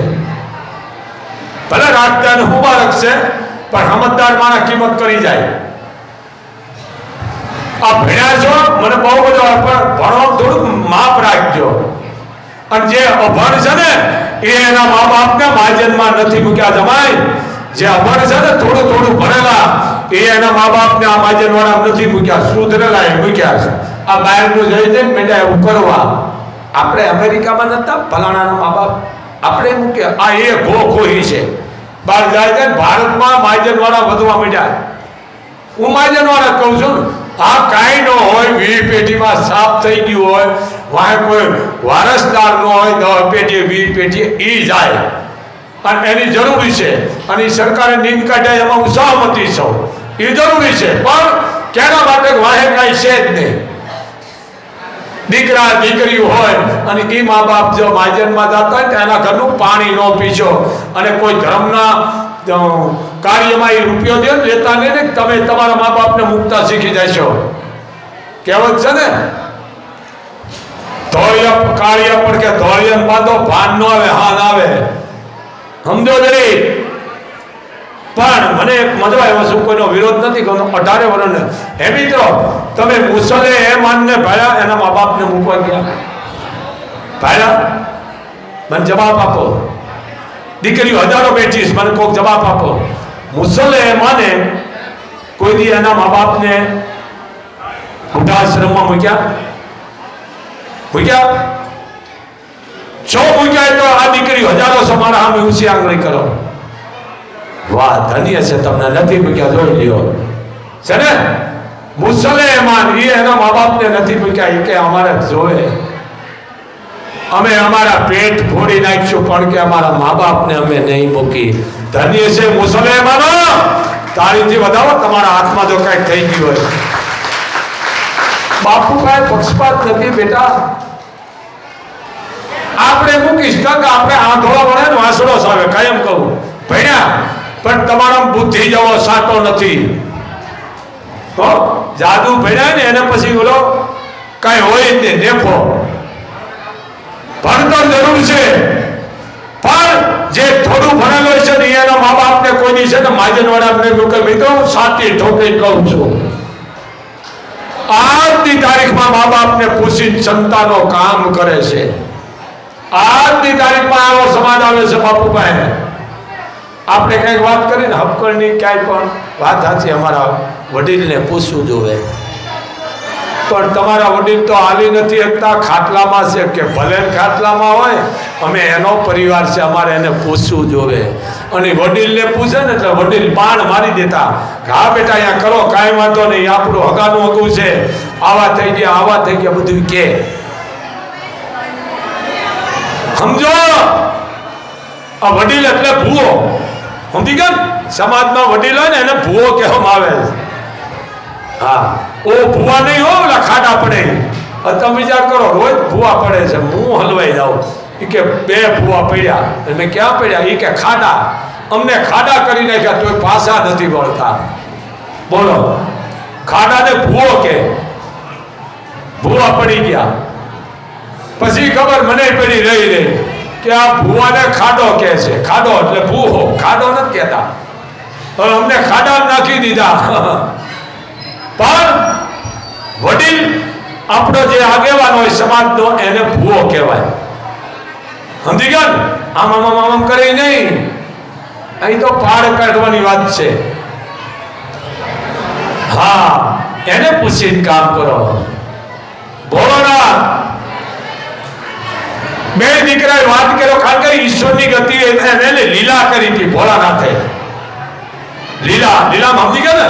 ભલે રાજધાન મુબારક છે, પણ સમજદાર માણસ કિંમત કરી જાય. આ ભણ્યા છો, મને બહુ બધો ભણો, થોડુંક માપ રાખજો. અને જે અભણ છે ને એ એના મા બાપને માજનમાં નથી મૂક્યા. જમાય જે અભણ છે ને, થોડું થોડું ભણેલા, એ એના મા બાપને આ માજન વાળા નથી મૂક્યા, સુધરેલા એ મૂક્યા છે. આ બહારનું જઈ જઈને મેં એવું કરવા. આપણે અમેરિકામાં નતા ફલાણાના મા બાપ આપણે મૂક્યા. આ એ ખોઈ છે. બહાર જાય છે ભારતમાં માજન વાળા વધવા માંડ્યા. હું માજન વાળા કહું છું. આ કાંઈ ન હોય, 20 પેઢીમાં સાફ થઈ ગયું હોય, વાહે કોઈ વારસદાર ન હોય, 10 પેઢી 20 પેઢી એ જાય અને એની જરૂરી છે. અને સરકારે નીંદ કાઢ્યા, એમાં હું સહમતી છું, એ જરૂરી છે. પણ કેના માટે વાહે કાંઈ છે જ નહીં. દીકરા દીકરી હોય અને એ મા બાપ જો માજનમાં જતા હોય તો એના ઘરનું પાણી ન પીશો અને કોઈ ધર્મના કાર્યમાં એ રૂપિયો દે લેતા નહીં ને, તમે તમારા મા બાપને મૂકતા શીખી જશો. કહેવત છે ને, ધોળિયા કાળિયા પણ કે ધોળિયા બાંધો ભાન ન આવે હાન આવે. સમજો જરી. પણ મને એક મજા આવ્યો છું, કોઈનો વિરોધ નથી કરતો. 18 વર્ષને હે મિત્રો, તમે મુસલે એ માનને ભાયા એના મા બાપને મૂકવા ગયા ભાયા? મને જવાબ આપો. દીકરીઓ હજારો બેઠી, મને કોઈક જવાબ આપો. મુસલે એ માને કોઈ દી એના મા બાપને વૃદ્ધાશ્રમમાં મૂક્યા? જો મૂક્યા તો આ દીકરી હજારો સમારા સામે ઊંચી આંગળી કરો. વાહ, ધન્ય છે તમને, નથી મૂક્યા, જોઈ લ્યો છે ને. મુસલમાન એ એના મા બાપને નથી મૂક્યા, એ કે અમારે જોવે, અમે અમારા પેટ ફોડી નાખીશું પણ કે અમારા મા બાપને અમે નહીં મૂકી. ધન્ય છે મુસલમાનો. તાળીથી વધાવો તમારા હાથમાં જો કઈક થઈ ગયું હોય. બાપુ કાંઈ પક્ષપાત નથી બેટા. આપણે મૂકીશ કારણ કે આપણે આંધળો વળે ને વાંસળો સાવે, કાયમ કહું ભણ્યા પણ તમારા બુદ્ધિ જેવો સાટો નથી. તો જાદુ ભણ્યા ને એને પછી બોલો કઈ હોય જ નહીં, દેખો. ભણતર જરૂર છે, પણ જે થોડું ભણેલો છે ને એના મા બાપને કોઈની છે ને માજન વાળા મિત્રો સાચી ઠોકરી કહું છું. આજની તારીખમાં મા બાપને પૂછી સંતાનો કામ કરે છે. આજની તારીખમાં આવો સમાજ આવે છે બાપુભાઈ. આપણે કઈક વાત કરીને હપકણની ક્યાંય પણ વાત સાચી, અમારા વડીલને પૂછવું જોવે. પણ તમારા વડીલ તો હાલી નથી શકતા, ખાટલામાં છે કે ભલે ખાટલામાં હોય, અમે એનો પરિવાર છે, અમારે એને પૂછવું જોવે. અને વડીલને પૂછે ને એટલે વડીલ બાણ મારી દેતા, હા બેટા અહીંયા કરો, કાંઈ વાંધો નહીં, આપણું હગાનું હગું છે, આવા થઈ ગયા બધું કે. સમજો, આ વડીલ એટલે ભૂવો. સમજી ગયા? સમાજમાં વડીલ હોય ને એને ભૂવો કહેવામાં આવે છે. હા, ઓ ભૂવા નહીં હો, ઓલા ખાડા પડે. તમે વિચાર કરો, રોજ ભૂવા પડે છે, હું હલવાઈ જાઉં. એ કે 2 ભૂવા પડ્યા. મેં ક્યાં પડ્યા? એ કે ખાડા. અમને ખાડા કરી નાખ્યા તોય પાછા નથી વળતા. બોલો, ખાડાને ભૂવો કે? ભૂવા પડી ગયા. પછી ખબર મને પડી રહી કે આ ભૂવાને ખાડો કે છે. ખાડો એટલે ભૂવો, ખાડો નથી કહેતા. હવે અમને ખાડા નાખી દીધા. પણ વડીલ આપણો જે આગેવાન હોય સમાજનો એને ભૂવો કહેવાય. સમજી ગયા? આમ કરી નહીં. અહીં તો પાડ કાઢવાની વાત છે. હા, એને પૂછીને કામ કરો. ભોળોનાથ 2 દીકરાએ વાત કર્યો, કારણ કે ઈશ્વરની ગતિ એને લીલા કરી હતી ભોળાનાથે. લીલામાં સમજી ગયા ને?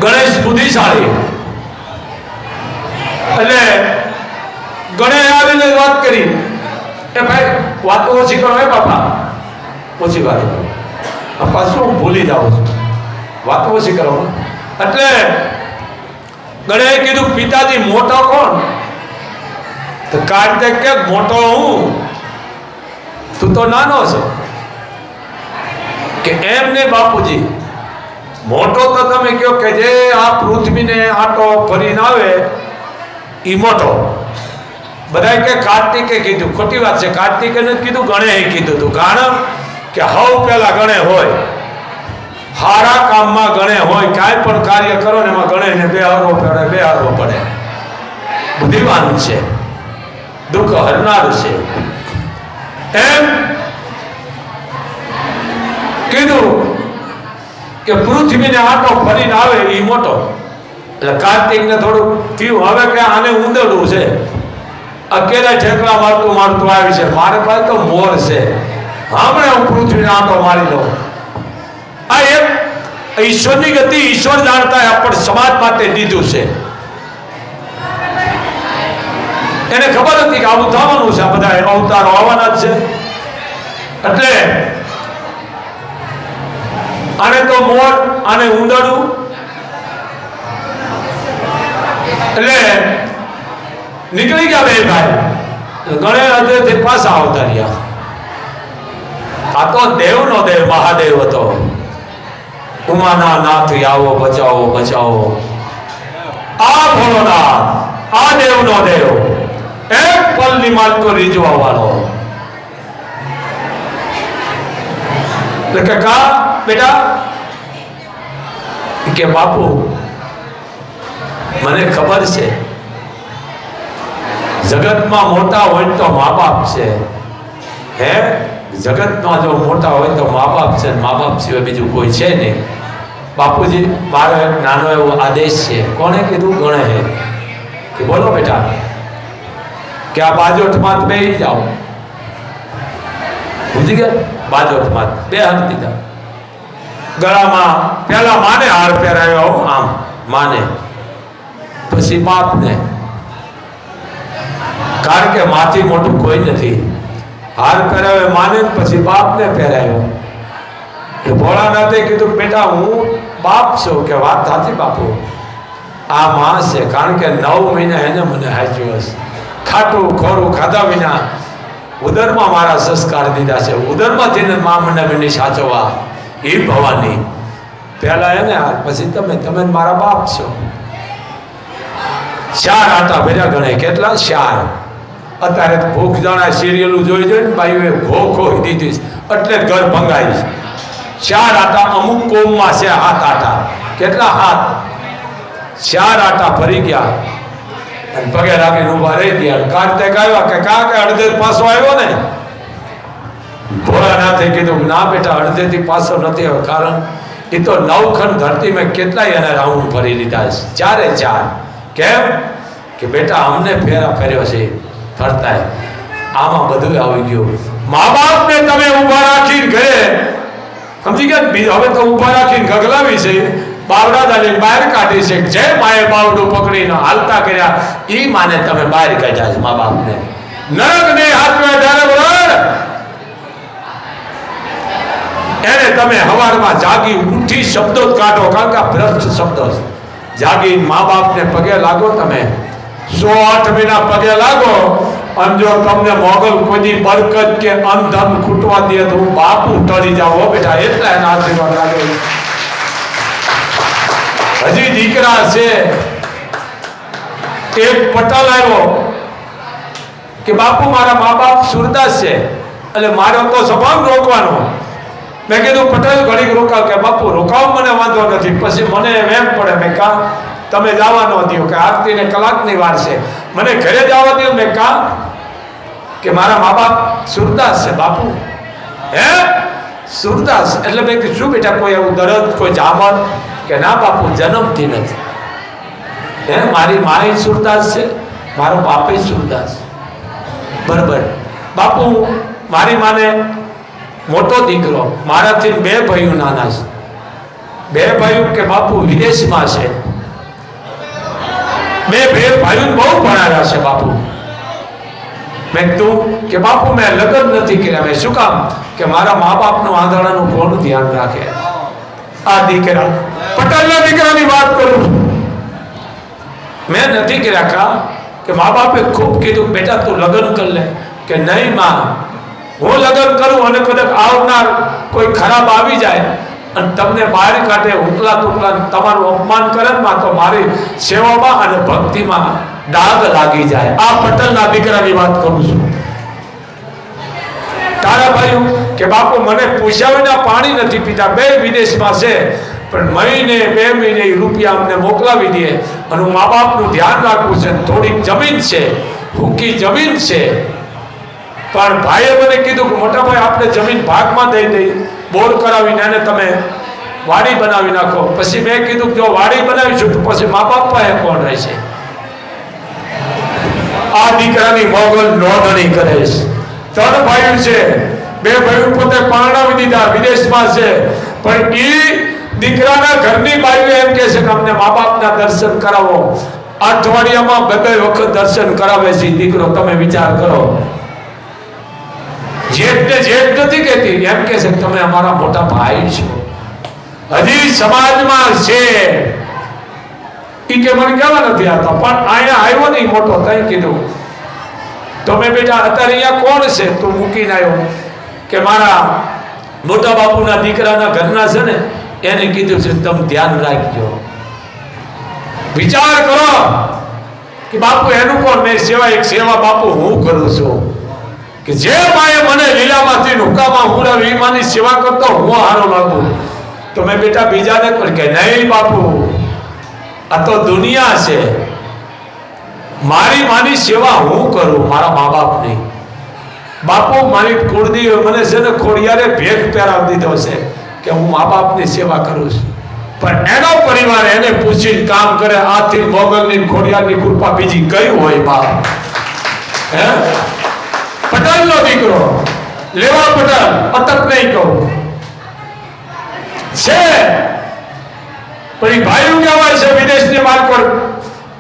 ગણેશ બુદ્ધિશાળી એટલે ગણેશ આવીને વાત કરી એ ભાઈ વાતો ઓછી કરો હે બાપા, ઓછી વાતો કરો. પાછું હું ભૂલી જાઉં છું, વાતો ઓછી કરો. એટલે ગણેએ કીધું પિતાજી મોટો કોણ? તો કાર્તિક કે મોટો હું, તું તો નાનો છો. કે એમ ને બાપુજી, મોટો તો તમે કહો કે જે આ પૃથ્વીને આટો ફરીને આવે એ મોટો. બધા કે કાર્તિકે કીધું, ખોટી વાત છે. કાર્તિકે નથી કીધું, ગણેએ કીધું હતું. કારણ કે હવ પેલા ગણે હોય, હારા કામમાં ગણે હોય, કાંઈ પણ કાર્ય કરો ને એમાં ગણેને બેહારવો પડે. બુદ્ધિવાન છે, દુઃખ હરનાર છે. એમ કીધું કે પૃથ્વીને આટો ફરીને આવે એ મોટો. એટલે કાર્તિકને થોડું થયું હવે કે આને ઊંધડું છે, અકેલા ઠેકડા મારતું આવી છે, મારે પાસે તો મોર છે, હમણે હું પૃથ્વીને આટો મારી દઉં. આ એક ઈશ્વરની ગતિ ઈશ્વર જાણતા પણ સમાજ માટે દીધું છે. એને ખબર હતી કે આવું થવાનું છે, આ બધા અવતારો આવવાના જ છે. એટલે આને તો મોર, આને ઊંધડું. એટલે નીકળી ગયા બે ભાઈ. ગણે હૃદયથી પાછા આવતા રહ્યા. આ તો દેવનો દેવ મહાદેવ હતો. ઉમાના નાથ આવો બચાવો બચાવો. આ ભોળોનાથ, આ દેવનો દેવ, એક પલની માલ તો રીઝવા વાળો. એટલે કા બેટા કે બાપુ મને ખબર છે જગતમાં મોટા હોય તો મા બાપ છે. હે જગતમાં જો મોટા હોય તો મા બાપ છે, મા બાપ સિવાય બીજું કોઈ છે નહીં. બાપુજી મારો એક નાનો એવો આદેશ છે. કોને કીધું? ગણે હે કે બોલો બેટા કે આ બાજોઠમાં બેસી જાઓ. સમજી ગયા? બાજોઠમાં બે હાથ દીધા. ગળામાં પેલા માને હાર પહેરાયો, આમ માને, પછી બાપને. કારણ કે માથી મોટું કોઈ નથી. હાર પહેરાવ્યો માને, પછી બાપને પહેરાયો. ભોળાનાથે કીધું બેટા હું બાપ છું. કે વાત સાચી બાપુ, આ માં છે. કારણ કે 9 મહિના એને મને હાચ્યો હશે. ખાટું ખોરું ખાધા વિના ઉદરમાં મારા સંસ્કાર દીધા છે. ઉદરમાંથી મા મને સાચવવા એ ભવાની. પહેલા એને પછી તમે મારા બાપ છો. 4 આટા ભર્યા ગણે. કેટલા? 4. અત્યારે ભૂખ જાણા સિરિયલું જોઈ જોઈને ભાઈઓએ ઘો ખોઈ દીધી એટલે ઘર ભંગાઈ. 4 આટા અમુક કોમમાં છે 7 આટા. કેટલા? 7. 4 આટા ભરી ગયા અને પગે લાગીને ઉભા રહી ગયા. કાર્તિક આવ્યા કે કા કે અડધે પાછો આવ્યો ને? ભોળાનાથે કીધું ના બેટા, અડધેથી પાછો નથી આવ્યો. કારણ એ તો 9 ખંડ ધરતી મેં કેટલાય એને રાઉન્ડ ભરી લીધા છે, 4 કેમ કે બેટા અમને ફેરા ફેર્યો છે ફરતા. આમાં બધું આવી ગયું. મા બાપને તમે ઉભા રાખીને ઘરે, સમજી ગયા? હવે તો ઉભા રાખીને ગગલાવી છે, બાવડા દાલી બહાર કાઢી છે. જે માએ બાવડું પકડીને હાલતા કર્યા એ માને તમે બહાર કાઢ્યા છે. મા બાપને નરકને હાથમાં ત્યારે બરાબર એને તમે હવારમાં જાગી ઉઠી શબ્દો જ કાઢો. કારણ કે આ ભ્રષ્ટ શબ્દો છે. જાગી મા બાપને પગે લાગો. તમે 108 મહિના પગે લાગો. અને જો તમને મોગલ કોઈ બરકત કે અંધન ખૂટવા દે તો હું બાપુ ટળી જાઉં બેટા. એટલા એના આશીર્વાદ લાગે. હજી દીકરા છે. એક પટલ આવ્યો કે બાપુ મારા મા બાપ સુરદાસ છે, એટલે મારો તો સ્વભાવ રોકવાનો. મેં કીધું પટેલ ઘડીક રોકાવ. કે બાપુ રોકાવ મને વાંધો નથી. પછી મને એમ પડે મેં કા તમે જવા ન દો કે આરતી ને કલાકની વાર છે, મને ઘરે જવા દો. મેં કા કે મારા મા બાપ સુરદાસ છે. બાપુ હે સુરદાસ? એટલે મેં કીધું શું બેટા કોઈ એવું દરદ કોઈ જામર? કે ના બાપુ જન્મથી નથી. હે મારી માય સુરદાસ છે, મારો બાપ સુરદાસ. બરાબર બાપુ મારી માને મોટો દીકરો, મારાથી 2 ભાઈઓ નાના છે. 2 ભાઈઓ કે બાપુ વિદેશમાં છે. 2 ભાઈઓ બહુ ભણાવ્યા છે બાપુ. મેં કીધું કે બાપુ મેં લગ્ન નથી કર્યા. મેં શું કામ? કે મારા મા બાપનું આંધળાનું કોણ ધ્યાન રાખે? આ દીકરા પટેલના દીકરાની વાત કરું. મેં નથી કર્યા કા કે મા બાપે ખૂબ કીધું બેટા તું લગ્ન કર લે. કે નહીં માં, હું લગ્ન કરું અને કદાચ આવનાર કોઈ ખરાબ આવી જાય અને તમને બહાર કાઢે, ઉકલા તુકલા તમારું અપમાન કરે માં, તો મારી સેવામાં અને ભક્તિમાં ડાઘ લાગી જાય. આ પટેલના દીકરાની વાત કરું છું. તારા ભાઈઓ કે બાપુ મને પૂછ્યા વિના પાણી નથી પીતા, બે વિદેશમાં છે, પણ મહિને 2 મહિને રૂપિયા અમને મોકલાવી દે અને હું મા બાપનું ધ્યાન રાખું છે. થોડીક જમીન છે, ભૂકી જમીન છે, પણ ભાઈએ મને કીધું કે મોટા ભાઈ આપણે જમીન ભાગમાં દઈ દઈ, બોર કરાવીને એને તમે વાડી બનાવી નાખો. પછી મેં કીધું કે જો વાડી બનાવીશું તો પછી મા બાપ પાસે કોણ રહેશે? આ દીકરાની મોગલ નોંધણી કરે છે. 3 ભાઈઓ છે, 2 ભાઈઓ પોતે પરણાવી દીધા, વિદેશમાં છે, પણ એ દીકરાના ઘરની બાઈઓ એમ કહે છે કે અમને મા બાપના દર્શન કરાવો. અઠવાડિયામાં 2 વખત દર્શન કરાવે છે દીકરો. તમે વિચાર કરો. જેઠ નથી કહેતી, એમ કહે છે તમે અમારા મોટા ભાઈ છો. હજી સમાજમાં છે ઈ કે મને કહેવા નથી આવતા, પણ અહીંયા આવ્યો નહીં મોટો, કઈ કીધું તમે બેટા અત્યારે અહીંયા કોણ છે? તું મૂકીને આવ્યો કે મારા મોટા બાપુના દીકરાના ઘરના છે ને, એને કીધું છે તમે ધ્યાન રાખજો. વિચાર કરો કે બાપુ એનું કોણ? મેં એક સેવા બાપુ હું કરું છું કે જે માએ મને લીલામાંથી હુકામાં હુરાવી એ માની સેવા કરતો હું હારો લાગુ. તો મેં બેટા બીજાને પણ કે નહીં બાપુ, આ તો દુનિયા છે, મારી માની સેવા હું કરું, મારા મા બાપ નહીં. બાપુ મારી કુળદેવી મને છે ને ખોડિયારે ભેગ પહેરાવી દીધો છે કે હું મા બાપની સેવા કરું છું, પણ એનો પરિવાર એને પૂછીને કામ કરે. આથી મોગલની ખોડિયારની કૃપા બીજી કઈ હોય બાપ? હે પટેલનો દીકરો લેવા પટેલ, અટક નહીં કહું છે, પણ ભાઈઓ કહેવાય છે વિદેશની માર્કેટ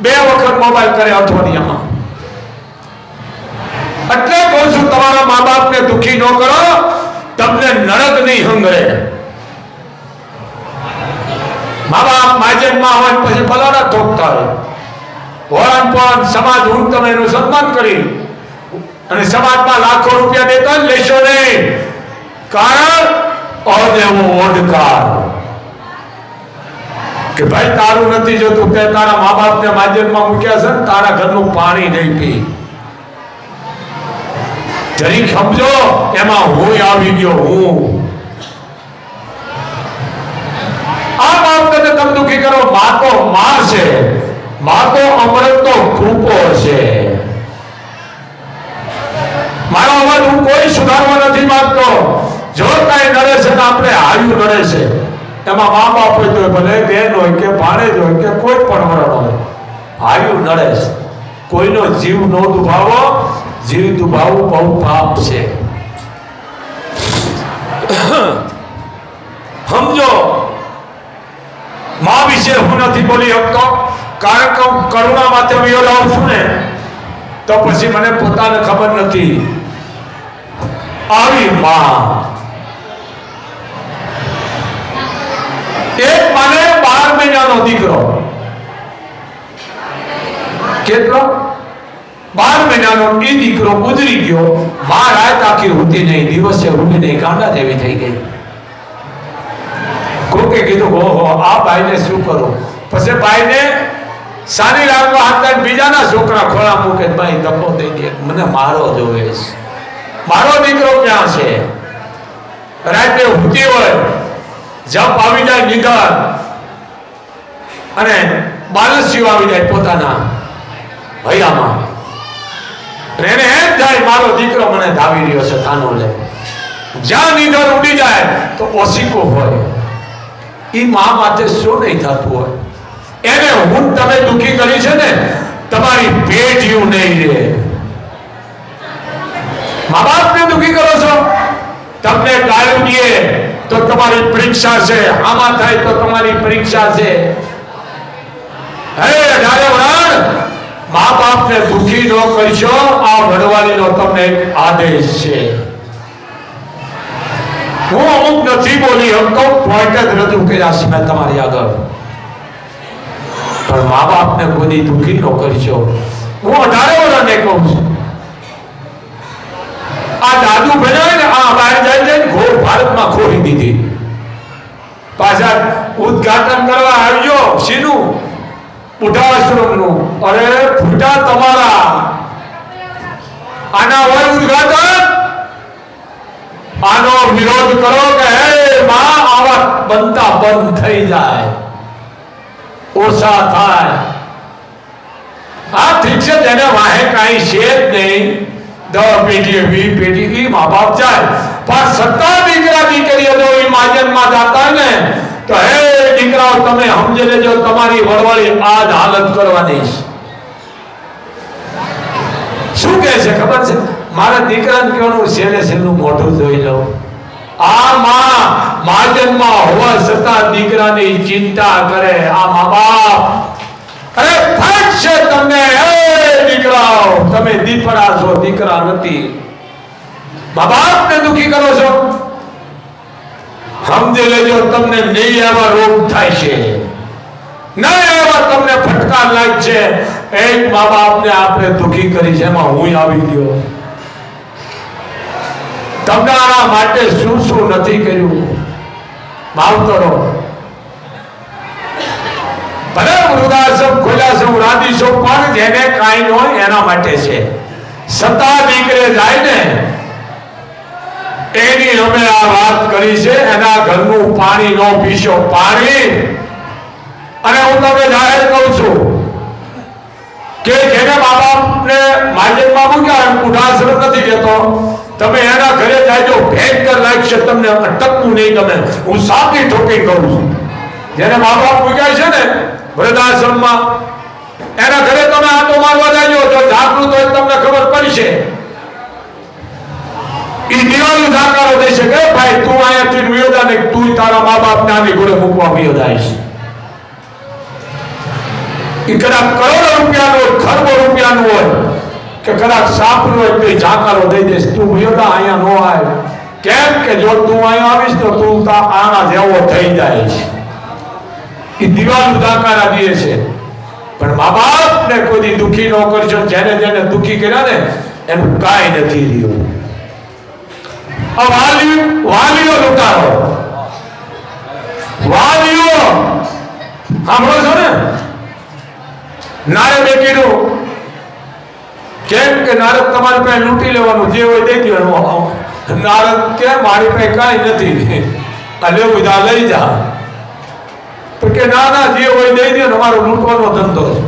2 વખત મોબાઈલ કરે અઠવાડિયામાં. એટલે કહું છું તમારા મા બાપને દુખી ન કરો, તમને નરક નહીં હંગરે. મા બાપ માજનમાં હોય પછી બલારા ઠોકતા હોય, પણ સમાજ હું તમે એનું સન્માન કરી અને સમાજમાં લાખો રૂપિયા દેતા લેશો નહીં. કારણ અદેવો ઓડકાર કે ભાઈ તારું નથી જોતું, તે તારા મા બાપને માધ્યમમાં મૂક્યા છે ને, તારા ઘરનું પાણી નહીં પી. જરી સમજો એમાં હું આવી ગયો. હું આ બાબતે તમે દુઃખી કરો. મા તો મા છે, મા તો અમૃતનો કૃપો છે. મારો અવાજ હું કોઈ સુધારવા નથી માંગતો. જો કઈ નડે છે ને આપણે હાર્યું નડે છે, એમાં મા બાપ હોય તો ભલે બેન હોય કે ભાણેજ હોય કે કોઈ પણ વરણ હોય, હાર્યું નડે છે. કોઈનો જીવ ન દુભાવો, જીવ દુભાવવું બહુ પાપ છે. સમજો મા વિશે હું નથી બોલી શકતો, કારણ કે હું કરુણા માથે વિયો લાવું છું ને, તો પછી મને પોતાને ખબર નથી. આવી મા એક માને 12 મહિનાનો દીકરો, કેટલો 12 મહિનાનો એ દીકરો ગુજરી ગયો. મા રાત આખી ઊંઘી નહીં, દિવસે ઊંઘી નહીં, ગાંડા જેવી થઈ ગઈ. કોકે કીધું ઓહો આ ભાઈને શું કરું? પછી ભાઈને સારી રાખવા હાથ બીજાના છોકરા ખોળા મૂકે, ભાઈ ધક્કો દઈ દે, મને મારો જોવે છે, મારો દીકરો ક્યાં છે? રાતે ઊંઘી હોય, જપ આવી જાય નિધર અને બાલસ્યુ આવી જાય પોતાના ભૈયામાં, એને એમ થાય મારો દીકરો મને ધાવી રહ્યો છે તાનો લે. જ્યાં નિધર ઉડી જાય તો ઓશીકો હોય. એ મા માટે શું નહીં થતું હોય? એને હું તમે દુઃખી કરી છે ને, તમારી પેઢીઓ નહીં રહે. મા બાપને દુઃખી કરો છો, તમને ગાળું દે તો તમારી પરીક્ષા છે, આમાં થાય તો તમારી પરીક્ષા છે. હે ડારે વરાણ મા બાપને દુઃખી ન કરશો, આ વડવાલીનો તમને એક આદેશ છે. હું અમુક નથી બોલી શકતો, પોઈન્ટ જ રજૂ કર્યા છે મેં તમારી આગળ. પણ મા બાપને કોઈ દુઃખી ન કરશો. હું 18 વર્ષને કહું છું, આ દાદુ બનાવે ને આ બહાર જાય ભારતમાં ખોરી દીધી. પાછા ઉદ્ઘાટન કરવા આવજો શીનું? બુઢાશ્રમનું. અરે ફૂટા તમારા, આના હોય ઉદ્ઘાટન? આનો વિરોધ કરો કે હે માં આવા બનતા બંધ થઈ જાય, ઓછા થાય. હા ઠીક છે, જેને વાહે કાંઈ છે જ નહીં, 10 પેઢીએ 20 પેઢી મા બાપ જાય, પણ સત્તા દીકરા દીકરીઓ જો એ માજનમાં જતા ને તો હે દીકરાઓ તમે સમજી લેજો, તમારી વડવાળી આ જ હાલત કરવાની છે. શું કહે છે ખબર છે? મારા દીકરાને કહેવાનું છેલ્લે છેલ્લું મોઢું જોઈ લો. આ માં માજનમાં હોવા છતાં દીકરાની ચિંતા કરે આ મા બાપ. અરે ફટ છે તમને, હે દીકરાઓ તમે દીપડા છો, દીકરા નથી. મા બાપને દુઃખી કરો છો, સમજી લેજો તમને નહીં એવા રોગ થાય છે, નહીં એવા તમને ફટકાર લાગશે. એક મા બાપને આપણે દુઃખી કરી છે, એમાં હું આવી ગયો. તમારા માટે શું શું નથી કર્યું માવતરો. ભલે વૃદ્ધાશ્રમ ખોલ્યા છે, રાધી છો, પણ જેને કાંઈ ન હોય એના માટે છે. સત્તા દીકરે જાય ને એની અમે આ વાત કરી છે. એના ઘરનું પાણી ન પીશો, પાણી. અને હું તમને જાહેર કહું છું કે જેને મા બાપને માજનમાં મૂક્યા બુઢાશ્રમ નથી કહેતો, તમે એના ઘરે જાયજો, ભયંકર લાગશે તમને, અટકવું નહીં ગમે. હું સાચી ઠોકી કહું છું. જેને મા બાપ મૂક્યા છે ને વૃદ્ધાશ્રમમાં, એના ઘરે તમે આટો મારવા જાયજો, જો જાગૃત હોય તમને ખબર પડશે. એ દિવાળી જાકારો દેશે કે ભાઈ તું અહીંયાથી વિયોદા ને તું તારા મા બાપને આની ઘોડે મૂકવા વિયોદાય છે. એ કદાચ કરોડો રૂપિયાનું હોય, ખરબો રૂપિયાનું હોય, કે કદાચ સાપનું હોય તો જાકારો દઈ દેશ, તું વિયોદા અહીંયા નો આવે. કેમ કે જો તું અહીંયા આવીશ તો તું આના જેવો થઈ જાય છે. એ દિવાળી જાકારા દે છે. પણ મા બાપને કોઈ દુઃખી ન કરશો. જેને જેને દુઃખી કર્યા ને એનું કાંઈ નથી રહ્યું. વાલીઓ લૂંટારો, વાલીઓ સાંભળો છો ને? નારદ કીધું કેમ કે નારદ તમારી પાસે લૂંટી લેવાનું, જે હોય દઈ દેવાનું. નારદ કે મારી પાસે કાંઈ નથી, આ લેવું લઈ જા. તો કે ના ના, જે હોય દઈ દે, અમારો લૂંટવાનો ધંધો છે.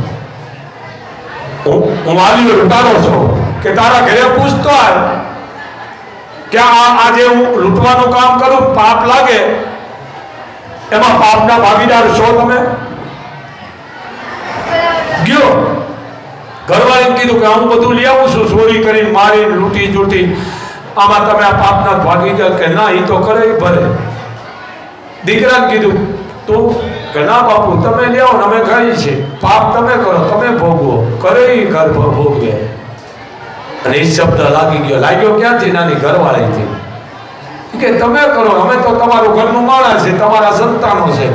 હું વાલીઓ લૂંટારો છું કે તારા ઘરે પૂછતો આવે કે આજે હું લૂંટવાનું કામ કરું, પાપ લાગે, એમાં પાપના ભાગીદાર છો તમે? ગયો ઘરવાળીને કીધું કે હું બધું લઈ આવું છું, ચોરી કરીને, મારી, લૂંટી જૂટી, આમાં તમે આ પાપના ભાગીદાર? કે ના, એ તો કરે ભરે. દીકરાને કીધું તું? કે ના બાપુ તમે લઈ આવો ને અમે ખાઈ છે, પાપ તમે કરો, તમે ભોગવો, કરે એ ઘર ભોગવે. અને એ શબ્દ લાગ્યો ક્યાંથી? નાની ઘરવાળીથી. કે તમે કરો, અમે તો તમારું ઘરનું માણસ છે, તમારા સંતાનો છે,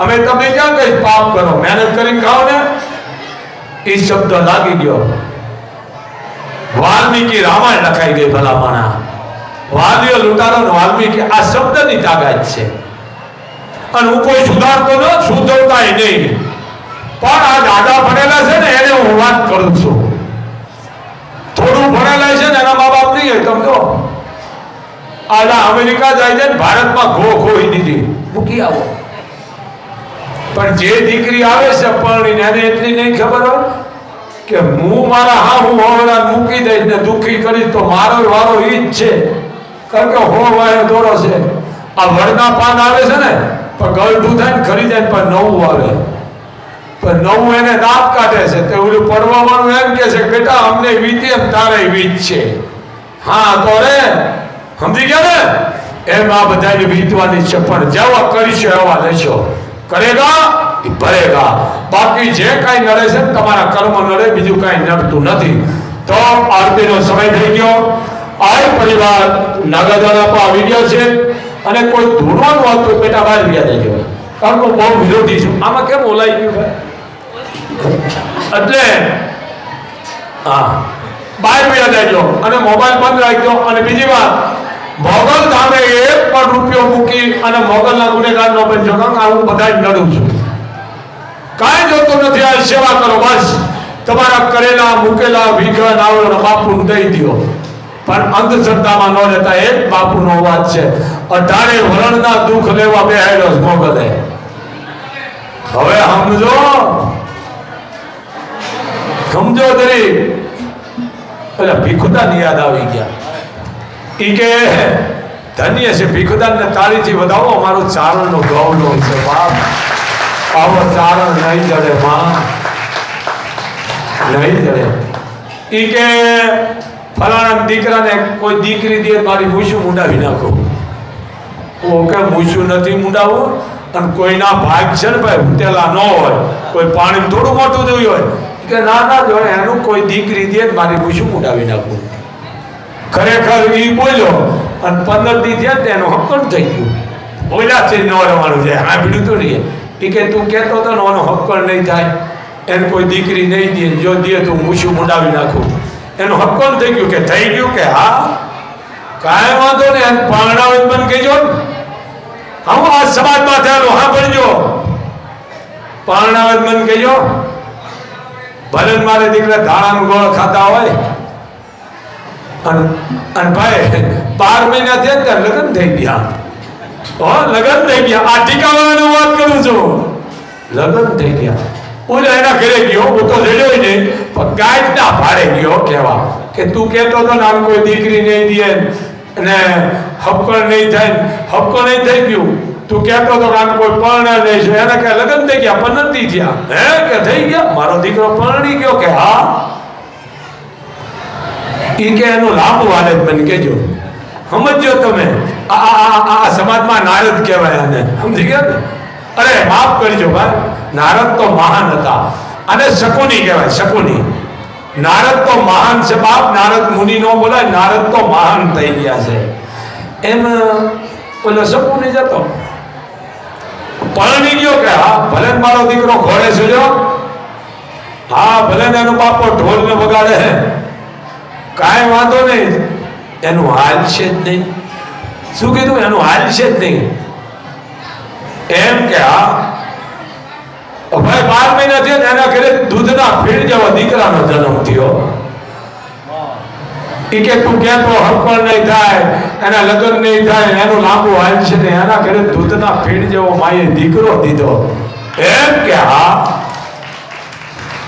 અમે તમે ક્યાં કઈ પાપ કરો, મહેનત કરીને ખાઓ ને. એ શબ્દ લાગી ગયો. વાલ્મીકી રામાયણ લખાઈ ગઈ ભલામણા. વાલીઓ લૂંટારો ને વાલ્મીકી, આ શબ્દની તાકાત છે. અને હું કોઈ સુધારતો ન, સુધરતાય નહીં, પણ આ દાદા ભણેલા છે ને એને હું વાત કરું છું. થોડું ભણેલા છે ને એના મા બાપ નહીં હોય. તમે જો આલા અમેરિકા જાય છે ને ભારતમાં ખોઈ દીધી, મૂકી આવો. પણ જે દીકરી આવે છે પરણીને એને એટલી નહીં ખબર હોય કે હું મારા હું હોવડા મૂકી દઈશ ને દુઃખી કરીશ તો મારો વારો ઈ જ છે. કારણ કે હો વાય દોરો છે. આ વડના પાન આવે છે ને પણ ગળઠું થાય ને ખરી જાય, પણ નવું આવે, પણ નવું એને દાંત કાઢે છે. તે ઓલું પડવા વાળું એમ કે છે બેટા અમને વીતી એમ તારે વીત છે. હા તો રે સમજી ગયા ને? એમ આ બધાને વીતવાની છે, પણ જેવા કરીશો એવા લેશો. કરેગા એ ભરેગા. બાકી જે કાંઈ નડે છે તમારા કર્મ નડે, બીજું કાંઈ નડતું નથી. તો આરતીનો સમય થઈ ગયો. આ પરિવાર નાગાદાન આપવા આવી ગયા છે અને કોઈ ધૂળવાનું હોત તો બેટા બહાર ગયા દેજો, કારણ કે બહુ વિરોધી છું. આમાં કેમ ઓલાઈ ગયું ભાઈ? એટલે હા, બહાર ગયા દેજો અને મોબાઈલ બંધ રાખજો. અને બીજી વાત, મોગલ ધામે એક પણ રૂપિયો મૂકી અને મોગલના ગુનેગાર નો બનજો, કારણ કે હું બધા નડું છું. કાંઈ જોતું નથી, આ સેવા કરો બસ. તમારા કરેલા મૂકેલા વિઘન આવડો બાપુ દઈ દો, પણ અંધશ્રદ્ધામાં ન રહેતા. એક બાપુનો અવાજ છે, 18 વરણના દુઃખ લેવા બેહાડ્યો મોગલે. હવે સમજો દરી. એટલે ભીખુદાન યાદ આવી ગયા. ઈ કે ધન્ય છે ભીખુદાન ને તાળીથી વધાવો, અમારો ચારણ નો ગૌરવ છે બાપ. આવો ચારણ નહીં જડે માં, નહીં જડે. ઈ કે ફલાણા દીકરાને કોઈ દીકરી દે મારી મૂછું મુંડાવી નાખો. ઓકે, મૂછું નથી મુંડાવું. અને કોઈના ભાગ છે ને ભાઈ ઉતેલા ન હોય, કોઈ પાણી થોડું મોટું થયું હોય કે ના ના જો એનું કોઈ દીકરી દે મારી મૂછું મુંડાવી નાખું. ખરેખર ઈ બોલ્યો અને 15 દી થયા તેનું હક્કન થઈ ગયું. બોલ્યા છે ન રહેવાનું છે, હા ભીડું તો નહીં. એ કે તું કહેતો હતો ને એનો હક્કન નહીં થાય, એને કોઈ દીકરી નહીં દે, જો દે તો મૂછું મુંડાવી નાખું. એનું હક્કન થઈ ગયું કે થઈ ગયું કે હા કાંઈ વાંધો ને એને પારણાવે બંધ કહેજો. હું આ સમાજમાં થયેલું હા ભણજો, પારણાવે બંધ કહેજો. ભલે મારે દીકરા ધાણાનું ગોળ ખાતા હોય અને ભાઈ 12 મહિના થયા ત્યારે લગ્ન થઈ ગયા. લગ્ન થઈ ગયા. આ ટીકાવાળાની વાત કરું છું, લગ્ન થઈ ગયા. ઓલા એના ઘરે ગયો, હું તો રેડ્યો નહીં, પણ ગાય ના ભાડે ગયો કહેવા કે તું કહેતો હતો ને આમ કોઈ દીકરી નહીં દે અને હક્કર નહીં થાય. હક્કો નહીં થઈ ગયું. તું કહેતો હતો કે આમ કોઈ પરણે નહીં છે, એને કે લગ્ન થઈ ગયા 15 દી થયા. હે કે થઈ ગયા? મારો દીકરો પરણી ગયો કે હા. ઈ કે એનું લાંબુ હાલત મને કેજો. સમજો તમે, આ સમાજમાં નારદ કહેવાય આને, સમજી ગયા? અરે માફ કરજો ભાઈ, નારદ તો મહાન હતા અને શકુની કહેવાય. શકુની નારદ તો મહાન છે બાપ. નારદ મુનિ નો બોલાય, નારદ તો મહાન થઈ ગયા છે. એમ ઓલો શકુની જતો પરણી ગયો કે હા ભલે મારો દીકરો ઘોડે છે, જો હા ભલે એનો બાપો ઢોલ ને વગાડે, કાંઈ વાંધો નહીં, એનું હાલ છે જ નહીં. શું કીધું? એનું હાલ છે જ નહીં. એમ કે હા ભાઈ 12 મહિના થયા ને એના ઘરે દૂધના ફીણ જેવા દીકરાનો જન્મ થયો. ઈ કે તું કહેતો હક્કર નહીં થાય, એના લગ્ન નહીં થાય, એનું લાંબુ હાલ છે ને એના ઘરે દૂધના ફીણ જેવો માએ દીકરો દીધો. એમ કે હા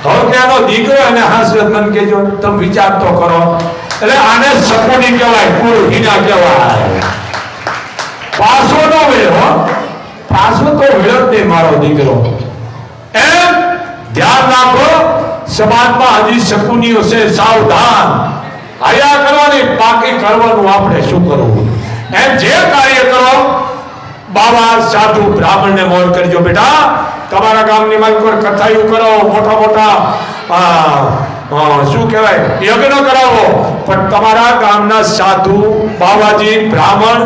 હવે ત્યાંનો દીકરો એને હાસ્ય મન કેજો. તમે વિચાર તો કરો. એટલે આને શકુની કહેવાય, કુળ હિના કહેવાય. પાછો નો વેળો, પાછો તો વેળો જ નહીં મારો દીકરો. એમ ધ્યાન રાખો, સમાજમાં હજી શકુનીઓ છે, સાવધાન. હયા કરવાની, બાકી કરવાનું આપણે શું કરવું. એમ જે કાર્ય કરો બાબા સાધુ બ્રાહ્મણ ને મોર કરજો. બેટા તમારા ગામની માં કથાયું કરો, મોટા મોટા શું કહેવાય યજ્ઞ કરાવો, પણ તમારા ગામના સાધુ બાબાજી બ્રાહ્મણ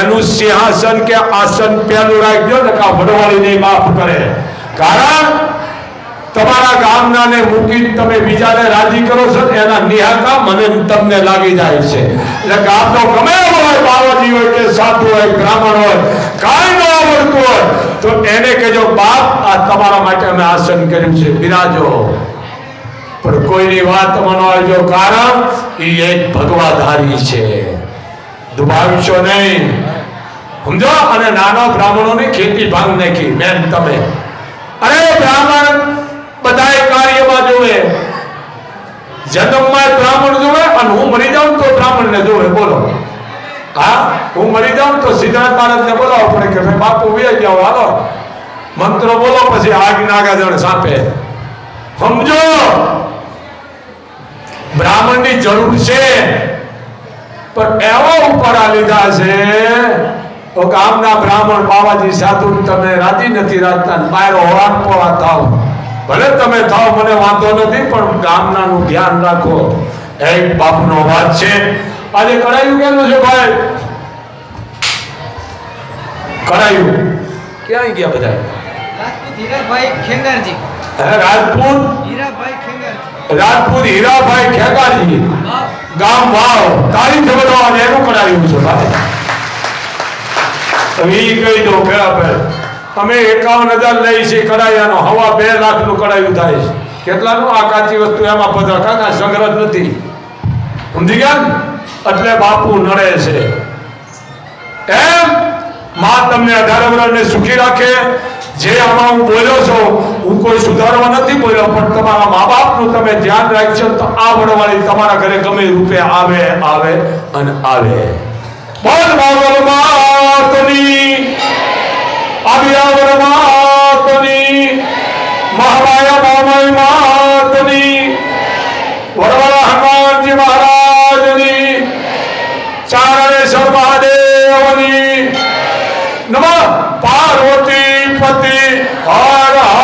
એનું સિંહાસન કે આસન પેલું રાખજો ને કા વડવાળી નહીં માફ કરે. કારણ તમારા ગામના ને મૂકી તમે બીજાને રાજી કરો છો, એના નિહાકા મને તમને લાગી જાય છે. એટલે ગામનો ગમે હોય, બાબાજી હોય કે સાધુ હોય બ્રાહ્મણ હોય, કાંઈ ન આવડતું હોય તો એને કહેજો બાપ આ તમારા માટે અમે આસન કર્યું છે, બિરાજો. પણ કોઈની વાત માનો આવજો, કારણ એ એક ભગવાધારી છે, દુભાવશો નહીં. સમજો? અને નાના બ્રાહ્મણોની ખેતી ભાંગ નાખી બેન તમે. અરે બ્રાહ્મણ બધા કાર્યમાં જોવે, જન્મમાં બ્રાહ્મણ જોવે અને હું મરી જાઉં તો બ્રાહ્મણ ને જોવે. બોલો હા, હું મરી જાઉં તો સિદ્ધાર્થ મહારાજ ને બોલાવો પડે કે ભાઈ બાપુ વે જાઓ, હાલો મંત્રો બોલો, પછી આગ નાગાજણ સાપે. સમજો? બ્રાહ્મણ ની જરૂર છે, પણ એવા ઉપાડા લીધા છે તો ગામના બ્રાહ્મણ બાવાજી સાધુ તમે રાજી નથી રાખતા, મારો વાટપોળા થાવ, ભલે તમે થાવ મને વાંધો નથી, પણ ગામનાનું ધ્યાન રાખો. એક બાપનો વાત છે. આજે કરાયું કેનું છે ભાઈ? કરાયું ક્યાં ગયા બધા? રાજપૂત હીરાભાઈ ખેંગારજી. રાજપૂત હીરાભાઈ ખેંગારજી. રાજપૂત હીરાભાઈ ખેગારજી, ગામ વાવ, તારીખ બોલવા એનું કરાયું છે ભાઈ. તમે ઈ કહી દો કે અમે 51,000 લઈ છે કરાયાનો, હવા 2 લાખનું કરાયું થાય છે. કેટલાનું? આ કાચી વસ્તુ એમાં પધરા કાકા સંગ્રહ નથી, સમજી ગયા? એટલે બાપુ નડે છે. એમ માં તમને 18 વર્ષને સુખી રાખે. જે આમાં હું બોલ્યો છો, હું કોઈ સુધારવા નથી બોલ્યો, પણ તમારા મા બાપનું તમે ધ્યાન રાખશો તો આ વડવાળી તમારા ઘરે ગમે રૂપે આવે આવે અને આવે. બોલ બાવર માતની, આવ્યા માતની, મહામાયા મામાઈ માતની, વડવાળા હનુમાનજી મહારાજની, ચારણેશ્વર મહાદેવની, નમઃ પાર્વતી પતિ હર હર